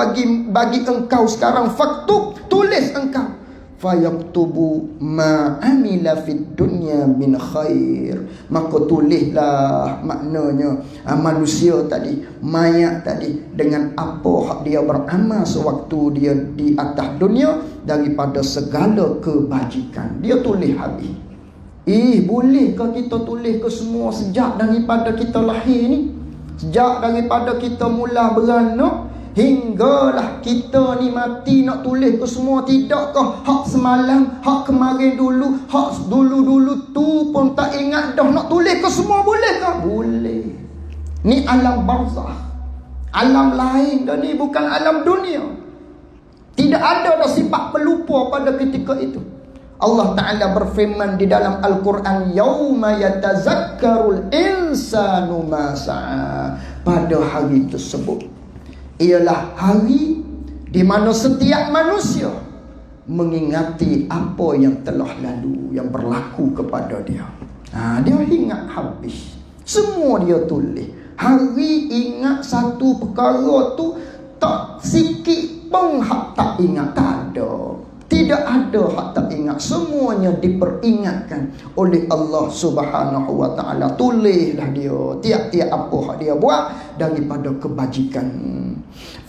bagi engkau sekarang. Faktub, tulis engkau. Fayaktubu ma amila fid dunya min khair, maka tulislah, maknanya manusia tadi, mayat tadi, dengan apa hak dia beramal sewaktu dia di atas dunia daripada segala kebajikan. Dia tulis habis. Bolehkah kita tulis ke semua sejak daripada kita lahir ni? Sejak daripada kita mula beranak Hinggalah kita ni mati nak tulis ke semua? Tidakkah hak semalam, hak kemarin dulu, hak dulu-dulu tu pun tak ingat dah nak tulis ke semua? Bolehkah? Boleh. Ni alam barzakh, alam lain dah ni, bukan alam dunia. Tidak ada dah sifat pelupa pada ketika itu. Allah Ta'ala berfirman di dalam Al-Quran, yauma yatazakkarul insanu ma sa'a. Pada hari tersebut ialah hari di mana setiap manusia mengingati apa yang telah lalu, yang berlaku kepada dia. Dia ingat habis, semua dia tulis. Hari ingat satu perkara tu, tak sikit pun hak tak ingat, tak ada. Tidak ada hak tak ingat. Semuanya diperingatkan oleh Allah Subhanahu wa ta'ala. Tulislah dia tiap-tiap apa hak dia buat daripada kebajikan.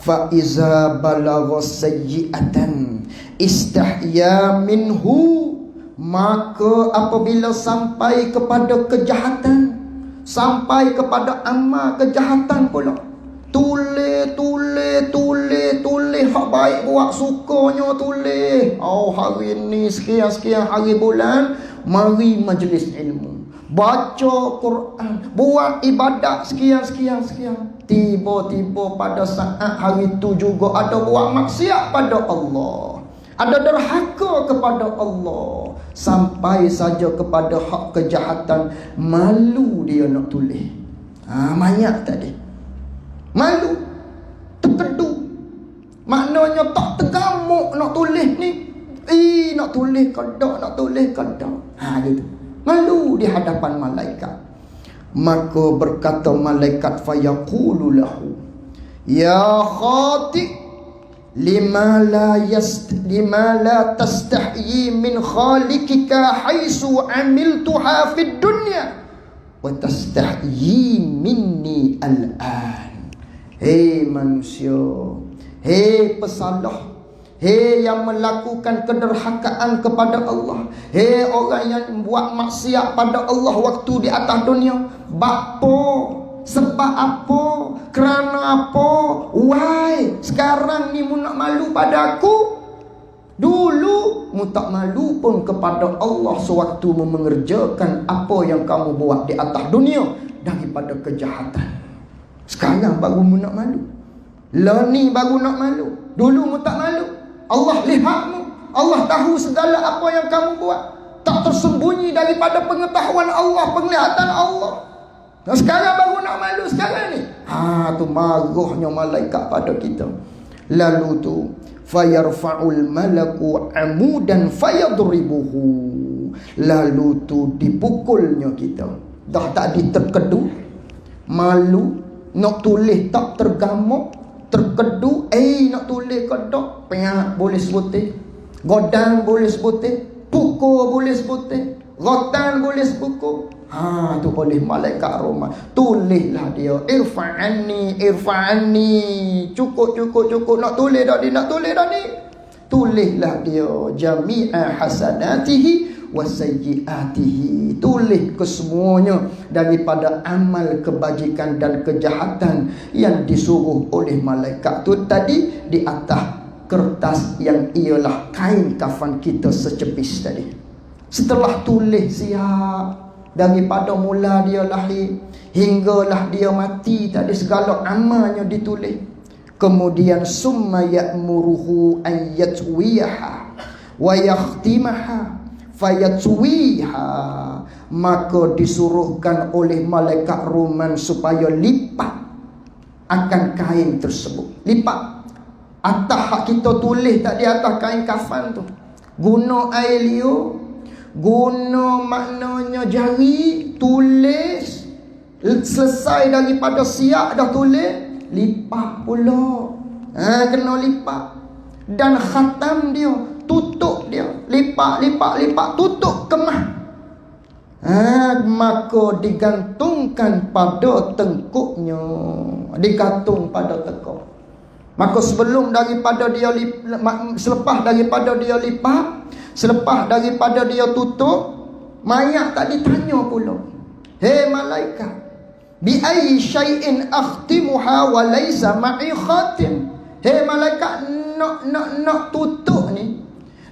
Fa iza balagha sayyi'atan istahya minhu. Maka apabila sampai kepada kejahatan, sampai kepada amal kejahatan pula, tulis hak baik buat, sukanya tulis. Hari ni sekian-sekian hari bulan mari majlis ilmu, baca Quran, buat ibadat sekian. Tiba-tiba pada saat hari tu juga ada buat maksiat pada Allah, ada derhaka kepada Allah, sampai saja kepada hak kejahatan. Malu dia nak tulis. Banyak tadi malu, terkedu. Maknanya tak tergamuk nak tulis ni. Nak tulis kada, nak tulis kada. Gitu. Malu di hadapan malaikat. Maka berkata malaikat, fayaqulu lahu ya khati lima la tastahyi min khaliqika haisu amiltuha fid dunya wa tastahyi minni al-an. Hei manusia, hei pesalah, hei yang melakukan kederhakaan kepada Allah, hei orang yang buat maksiat pada Allah waktu di atas dunia. Bapa? Sebab apa? Kerana apa? Why? Sekarang ni mu nak malu pada aku? Dulu mu tak malu pun kepada Allah sewaktu mu mengerjakan apa yang kamu buat di atas dunia daripada kejahatan. Sekarang baru mu nak malu. Lah ni baru nak malu. Dulu mu tak malu. Allah lihatmu, Allah tahu segala apa yang kamu buat. Tak tersembunyi daripada pengetahuan Allah, penglihatan Allah. Nah, sekarang baru nak malu sekarang ni. Tu marahnya malaikat pada kita. Lalu tu fayarfa'ul malaku amudan fayadribuhu. Lalu tu dipukulnya kita. Dah tadi terkedu, malu, nak tulis tak tergamuk, terkedu. Nak tulis kedok, penyak boleh sebutin, godang boleh sebutin, pukul boleh sebutin, rotan boleh sebutin. Tu oleh malaikat Rahman. Tulislah dia, irfa'anni, cukup. Nak tulis dah ni, tulislah dia jami'a hasanatihi wa sayyiatihi. Tulis kesemuanya daripada amal kebajikan dan kejahatan yang disuruh oleh malaikat tu tadi di atas kertas yang ialah kain kafan kita secepis tadi. Setelah tulis siap, daripada mula dia lahir hinggalah dia mati tadi, segala amalnya ditulis. Kemudian summa ya'muruhu an yatwiha wa yakhtimaha fayatwiha. Maka disuruhkan oleh malaikat Rahman supaya lipat akan kain tersebut. Lipat atas hak kita tulis tak di atas kain kafan tu. Guna air liur, guna maknanya jari, tulis. Selesai daripada siap dah tulis, lipat pula. Kena lipat. Dan khatam dia, tutup dia, lipat, tutup kemah. Maka digantungkan pada tengkuknya, digantung pada tekuk. Maka sebelum daripada dia selepas daripada dia lipat, selepas daripada dia tutup, mayat tak ditanya pula, hei malaikat, bi ayyi syai'in akhtimuha wa laysa ma'i khatim. Hei malaikat, nak tutup ni,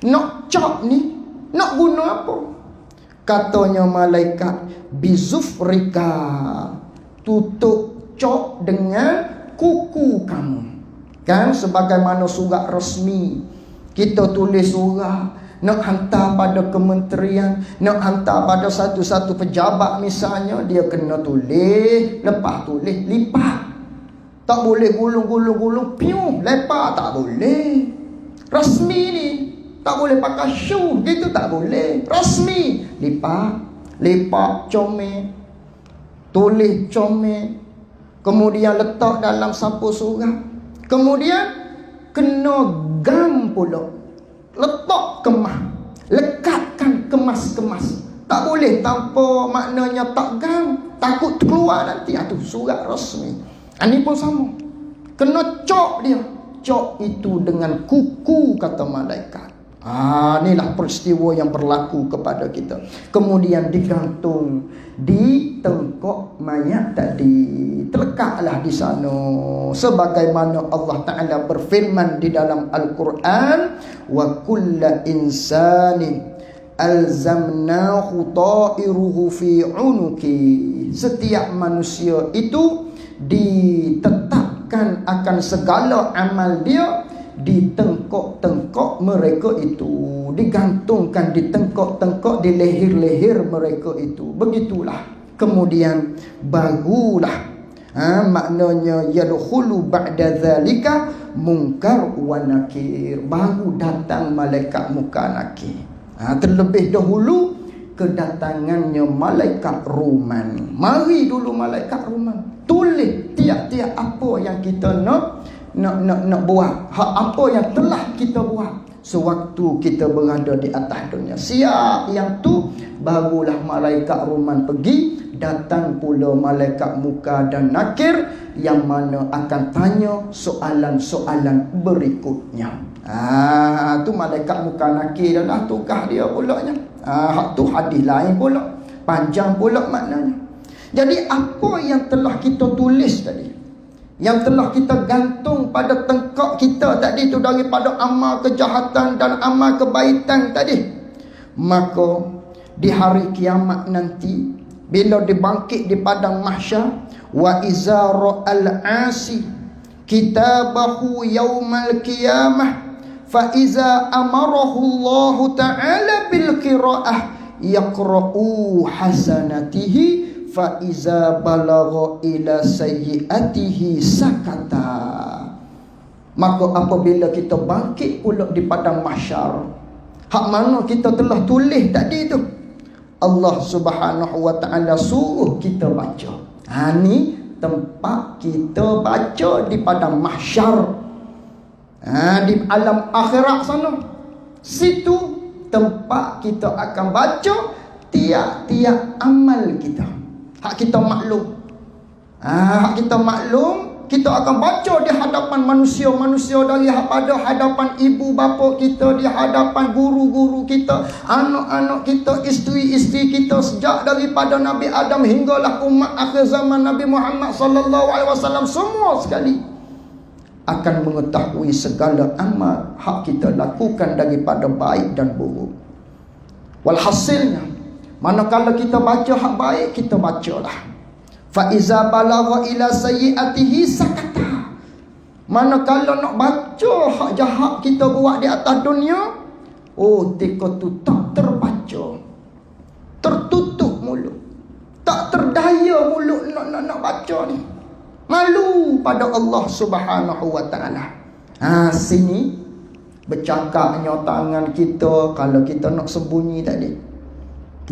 nak cop ni, nak guna apa? Katanya malaikat, bizufrika, tutup cop dengan kuku kamu. Kan sebagaimana surat resmi, kita tulis surat nak hantar pada kementerian, nak hantar pada satu-satu pejabat misalnya, dia kena tulis, lepas tulis lipat. Tak boleh gulung, piu, lepas tak boleh. Rasmi ni, tak boleh pakai shoe, gitu tak boleh. Rasmi, lipat comel, tulis comel, kemudian letak dalam sapu surat, kemudian kena gam pula, letak kemas, lekatkan kemas-kemas. Tak boleh tanpa maknanya tak gam, takut keluar nanti. Itu surat rasmi. Ini pun sama, kena cop dia. Cop itu dengan kuku, kata malaikat. Inilah peristiwa yang berlaku kepada kita. Kemudian digantung di tengkok mayat tadi, terlekatlah di sana, sebagaimana Allah Ta'ala berfirman di dalam Al-Quran, wa kulla insani alzamnahu ta'iruhu fi unuki. Setiap manusia itu ditetapkan akan segala amal dia di tengkok-tengkok mereka itu, digantungkan di tengkok-tengkok, di leher-leher mereka itu. Begitulah. Kemudian barulah maknanya yadkhulu ba'da dzalika munkar wa nakir, baru datang malaikat munkar nakir. Terlebih dahulu kedatangannya malaikat Ruman. Mari dulu malaikat Ruman, tulis tiap-tiap apa yang kita nak buat, apa yang telah kita buat sewaktu kita berada di atas dunia. Siap yang tu, barulah malaikat Ruman pergi, datang pula malaikat Munkar dan Nakir, yang mana akan tanya soalan-soalan berikutnya. Tu malaikat Munkar Nakir adalah tugas dia pula nya. Tu hadis lain pula, panjang pula maknanya. Jadi apa yang telah kita tulis tadi, yang telah kita gantung pada tengkok kita tadi itu, daripada amal kejahatan dan amal kebaikan tadi, maka di hari kiamat nanti, bila dibangkit di padang mahsyar, wa iza ra'al asi kitabahu yaumal qiyamah fa iza amarahu Allah Ta'ala bil qiraah yaqra'u hasanatihi fa iza balagha ila sayyiatihi sakata. Maka apabila kita bangkit pula di padang mahsyar, hak mana kita telah tulis tadi tu, Allah Subhanahu wa Ta'ala suruh kita baca. Ni tempat kita baca di padang mahsyar, di alam akhirat sana. Situ tempat kita akan baca tiap-tiap amal kita. Hak kita maklum. Hak kita maklum, kita akan baca di hadapan manusia-manusia, daripada hadapan ibu bapa kita, di hadapan guru-guru kita, anak-anak kita, isteri-isteri kita, sejak daripada Nabi Adam hinggalah umat akhir zaman Nabi Muhammad sallallahu alaihi wasallam, semua sekali akan mengetahui segala amal hak kita lakukan daripada baik dan buruk. Walhasilnya, manakala kita baca hak baik, kita bacalah. Fa iza balagha ila sayyiatihi sakata. Manakala nak baca hak jahat kita buat di atas dunia, tika tu tak terbaca, tertutup mulut, tak terdaya mulut nak baca ni. Malu pada Allah Subhanahu wa Ta'ala. Sini bercakapnya tangan kita, kalau kita nak sembunyi tadi,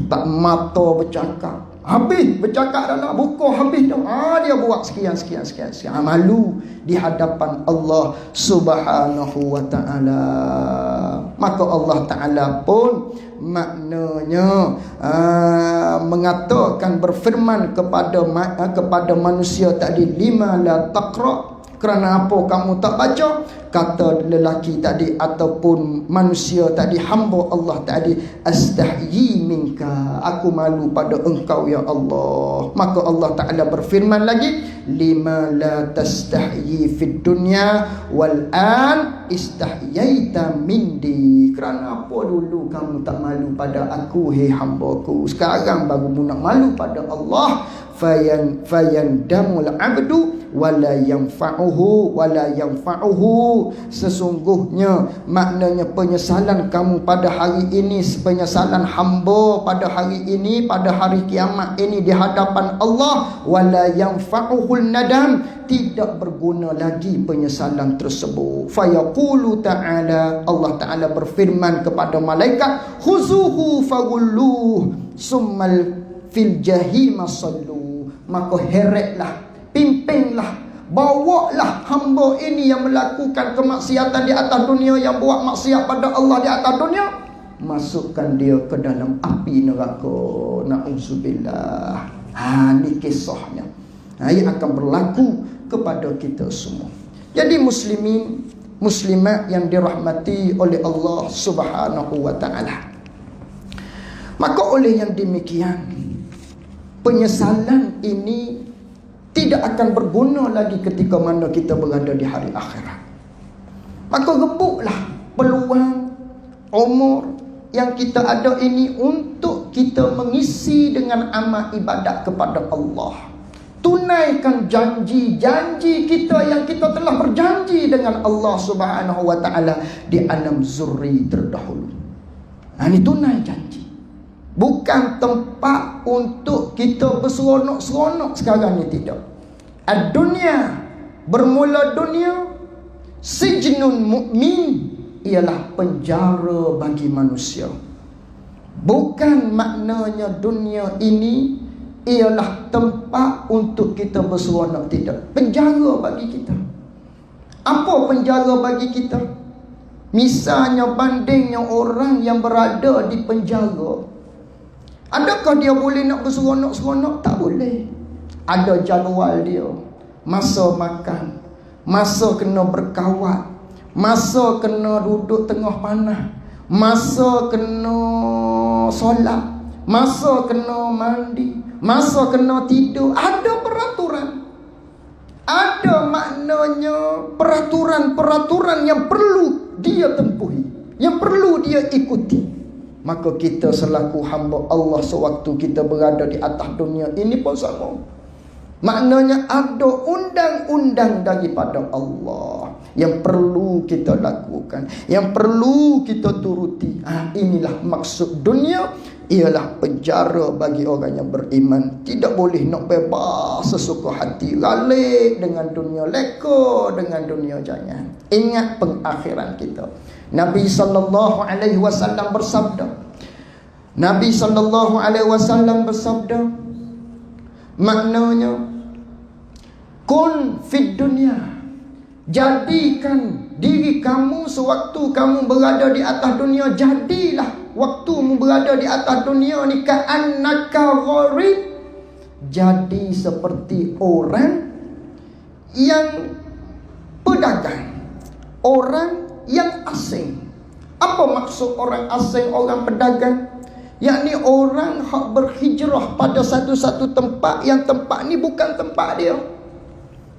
tak mata bercakap, habis bercakap dalam buku, habis dah. Dia buat sekian. Malu di hadapan Allah Subhanahu wa Ta'ala. Maka Allah Ta'ala pun maknanya mengatakan, berfirman kepada manusia tadi, lima la taqra Kerana apa kamu tak baca? Kata lelaki tadi ataupun manusia tadi, hamba Allah tadi, astahyi minka, aku malu pada engkau ya Allah. Maka Allah Ta'ala berfirman lagi, lima la tastahyi fid dunya wal an istahyaita mindi. Kerana apa dulu kamu tak malu pada aku, hei hambaku, sekarang baru nak malu pada Allah. Fayandamul abdu wala yanfa'uhu sesungguhnya maknanya penyesalan kamu pada hari ini, penyesalan hamba pada hari ini, pada hari kiamat ini di hadapan Allah, wala yanfa'uhul nadam, tidak berguna lagi penyesalan tersebut. Fayaqulu ta'ala, Allah Ta'ala berfirman kepada malaikat, khuzuhu faghulluh summal fil jahim sallu. Maka heretlah, pimpinlah, bawalah hamba ini yang melakukan kemaksiatan di atas dunia, yang buat maksiat pada Allah di atas dunia, masukkan dia ke dalam api neraka. Na'udzubillah. Ini kisahnya. Ia akan berlaku kepada kita semua. Jadi muslimin, muslimat yang dirahmati oleh Allah Subhanahu wa ta'ala, maka oleh yang demikian, penyesalan ini tidak akan berguna lagi ketika mana kita berada di hari akhirat. Maka gebuklah peluang umur yang kita ada ini untuk kita mengisi dengan amal ibadat kepada Allah. Tunaikan janji-janji kita yang kita telah berjanji dengan Allah Subhanahu wa ta'ala di alam zurri terdahulu. Ini tunai janji. Bukan tempat untuk kita berseronok-seronok sekarang ni, tidak. Ad-dunya, bermula dunia, sijnun mu'min, ialah penjara bagi manusia. Bukan maknanya dunia ini ialah tempat untuk kita berseronok, tidak. Penjara bagi kita. Apa penjara bagi kita? Misalnya bandingnya orang yang berada di penjara, adakah dia boleh nak berseronok-seronok? Tak boleh. Ada jadual dia. Masa makan, masa kena berkawat, masa kena duduk tengah panah, masa kena solat, masa kena mandi, masa kena tidur. Ada peraturan. Ada maknanya peraturan-peraturan yang perlu dia tempuhi, yang perlu dia ikuti. Maka kita selaku hamba Allah sewaktu kita berada di atas dunia ini pun sama. Maknanya ada undang-undang daripada Allah yang perlu kita lakukan, yang perlu kita turuti. Inilah maksud dunia, ialah penjara bagi orang yang beriman. Tidak boleh nak bebas sesuka hati, lalik dengan dunia, leka dengan dunia, jangan. Ingat pengakhiran kita. Nabi SAW bersabda, Nabi SAW bersabda, maknanya, kun fid dunya, jadikan diri kamu sewaktu kamu berada di atas dunia, jadilah waktumu berada di atas dunia ni ka'annaka gharib, jadi seperti orang yang pedagang, orang yang asing. Apa maksud orang asing, orang pedagang? Yakni orang hak berhijrah pada satu-satu tempat, yang tempat ni bukan tempat dia.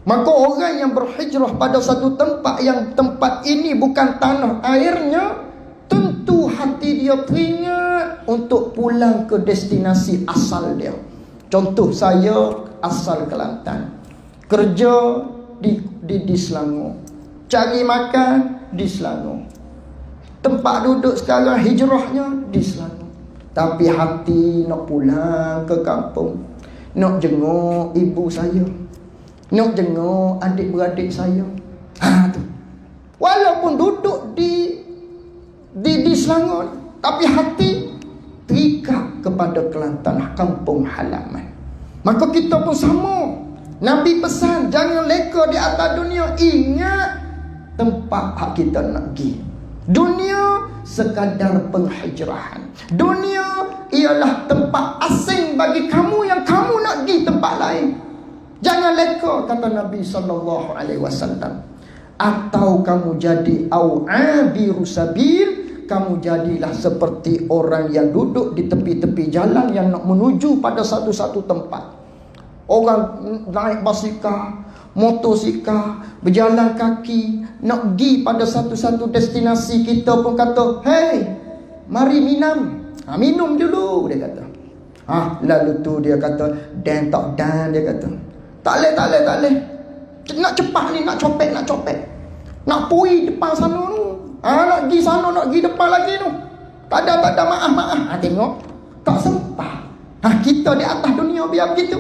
Maka orang yang berhijrah pada satu tempat, yang tempat ini bukan tanah airnya, tentu hati dia teringat untuk pulang ke destinasi asal dia. Contoh, saya asal Kelantan, kerja di Selangor, cari makan di Selangor, tempat duduk sekarang hijrahnya di Selangor. Tapi hati nak pulang ke kampung, nak jenguk ibu saya, nak jenguk adik-beradik saya. Tu. Walaupun duduk di Selangor, tapi hati terikat kepada Kelantan, kampung halaman. Maka kita pun sama. Nabi pesan, jangan leka di atas dunia. Ingat tempat hak kita nak pergi. Dunia sekadar penghijrahan. Dunia ialah tempat asing bagi kamu yang kamu nak pergi tempat lain. Jangan leka, kata Nabi SAW. Atau kamu jadi abiru sabil, kamu jadilah seperti orang yang duduk di tepi-tepi jalan yang nak menuju pada satu-satu tempat. Orang naik basikal, motosikal, berjalan kaki, nak pergi pada satu-satu destinasi. Kita pun kata, hey, mari minum. Minum dulu, dia kata. Lalu tu dia kata, dan dia kata, tak boleh. Nak cepat ni, nak copet. Nak pui depan sana tu. Nak pergi sana, nak pergi depan lagi tu. Tak ada, maaf. Tengok, tak sempat. Kita di atas dunia biar begitu.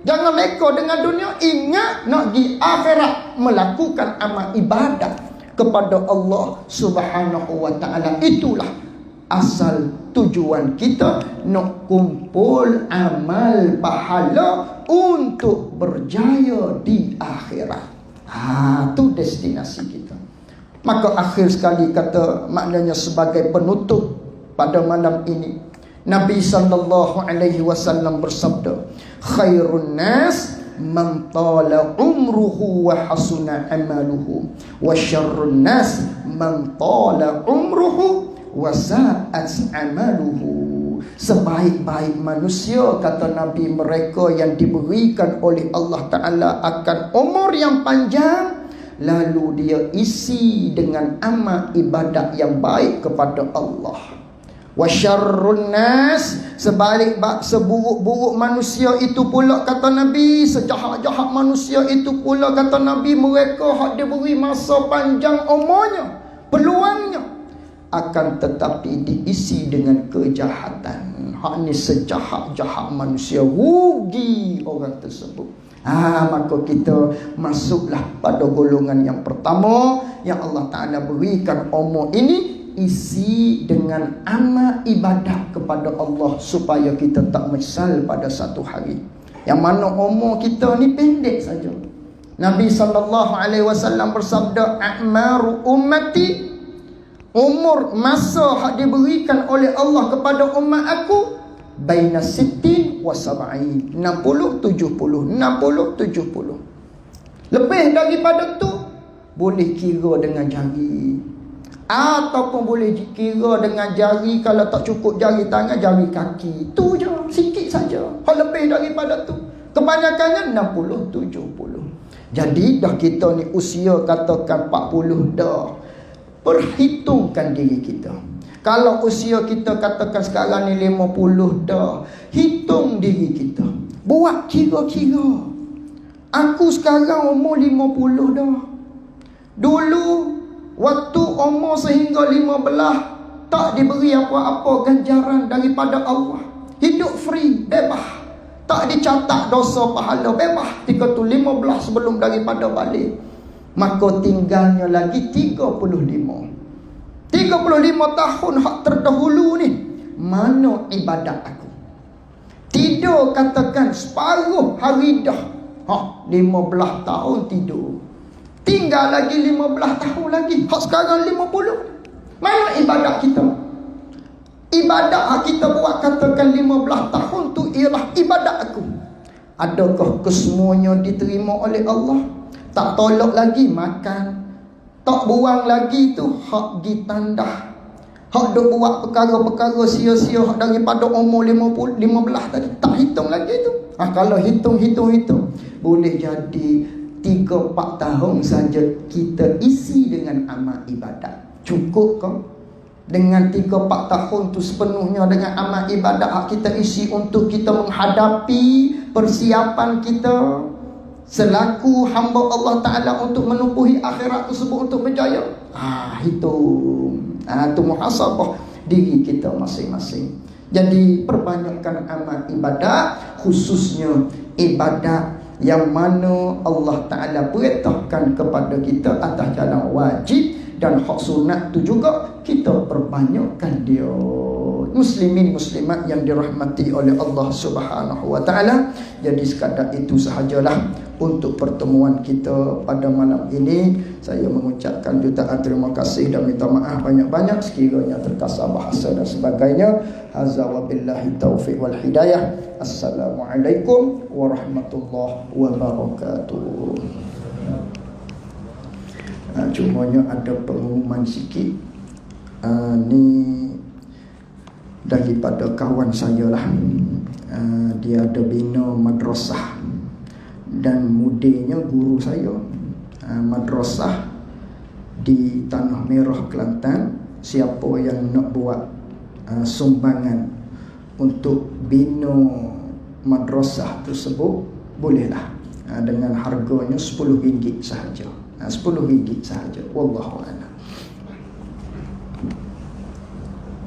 Jangan leka dengan dunia. Ingat nak pergi akhirat, melakukan amal ibadat kepada Allah Subhanahu wa ta'ala. Itulah asal tujuan kita, nak kumpul amal pahala untuk berjaya di akhirat. Itu destinasi kita. Maka akhir sekali kata, maknanya sebagai penutup pada malam ini, Nabi SAW bersabda, khairun nas man tala umruhu wa hasuna amaluhu, wa syarrun nas man tala umruhu wa sa'at amaluhu. Sebaik-baik manusia, kata Nabi, mereka yang diberikan oleh Allah Ta'ala akan umur yang panjang, lalu dia isi dengan amal ibadat yang baik kepada Allah. Wa syarrun nas, seburuk-buruk manusia itu pula, kata Nabi, sejahat-jahat manusia itu pula, kata Nabi, mereka hak diberi masa panjang umurnya, peluangnya, akan tetapi diisi dengan kejahatan. Hak ni sejahat-jahat manusia, rugi orang tersebut. Maka kita masuklah pada golongan yang pertama, yang Allah Ta'ala berikan umur ini isi dengan amal ibadat kepada Allah, supaya kita tak menyesal pada satu hari. Yang mana umur kita ni pendek saja. Nabi SAW bersabda, a'maru ummati, umur masa hak diberikan oleh Allah kepada umat aku, baina sittin wa sab'in, 60 70. Lebih daripada tu boleh kira dengan jari, ataupun boleh kira dengan jari, kalau tak cukup jari tangan, jari kaki. Tu je, sikit saja. Hal lebih daripada tu, kebanyakannya 60 70. Jadi dah kita ni usia katakan 40 dah. Perhitungkan diri kita. Kalau usia kita katakan sekarang ni 50 dah, hitung diri kita. Buat kira-kira. Aku sekarang umur 50 dah. Dulu waktu umur sehingga 15 tak diberi apa-apa ganjaran daripada Allah. Hidup free, bebas. Tak dicatat dosa pahala, bebas. Ketika tu 15 sebelum daripada balik. Maka tinggalnya lagi 35 tahun hak terdahulu ni. Mana ibadat aku? Tidur katakan separuh hari dah. 15 tahun tidur. Tinggal lagi 15 tahun lagi. Hak sekarang 50. Mana ibadat kita? Ibadat hak kita buat katakan 15 tahun tu ialah ibadat aku. Adakah kesemuanya diterima oleh Allah? Tak tolak lagi makan, tak buang lagi tu hak gi tandah. Hak duk buat perkara-perkara sia-sia hak daripada umur 15 tadi, tak hitung lagi tu. Kalau hitung, boleh jadi 3-4 tahun saja kita isi dengan amal ibadat. Cukup ke? Dengan 3-4 tahun tu sepenuhnya dengan amal ibadat hak kita isi untuk kita menghadapi persiapan kita selaku hamba Allah Ta'ala untuk menubuhi akhirat tersebut untuk berjaya. Hitung. Itu muhasabah diri kita masing-masing. Jadi perbanyakkan amal ibadat, khususnya ibadat yang mana Allah Ta'ala perintahkan kepada kita atas jalan wajib, dan hak sunat tu juga kita perbanyakkan dia. muslimin muslimat yang dirahmati oleh Allah Subhanahu wa taala. Jadi sekadar itu sahajalah untuk pertemuan kita pada malam ini. Saya mengucapkan jutaan terima kasih dan minta maaf banyak-banyak sekiranya terkasar bahasa dan sebagainya. Hazza wa billahi taufiq wal hidayah. Assalamualaikum warahmatullahi wabarakatuh. Cumanya ada pengumuman sikit. Ni daripada kawan saya lah. Dia ada bina madrasah dan mudirnya guru saya. Madrasah di Tanah Merah, Kelantan. Siapa yang nak buat sumbangan untuk bina madrasah tersebut, bolehlah, dengan harganya RM10 sahaja. RM10 sahaja. Wallahu a'lam.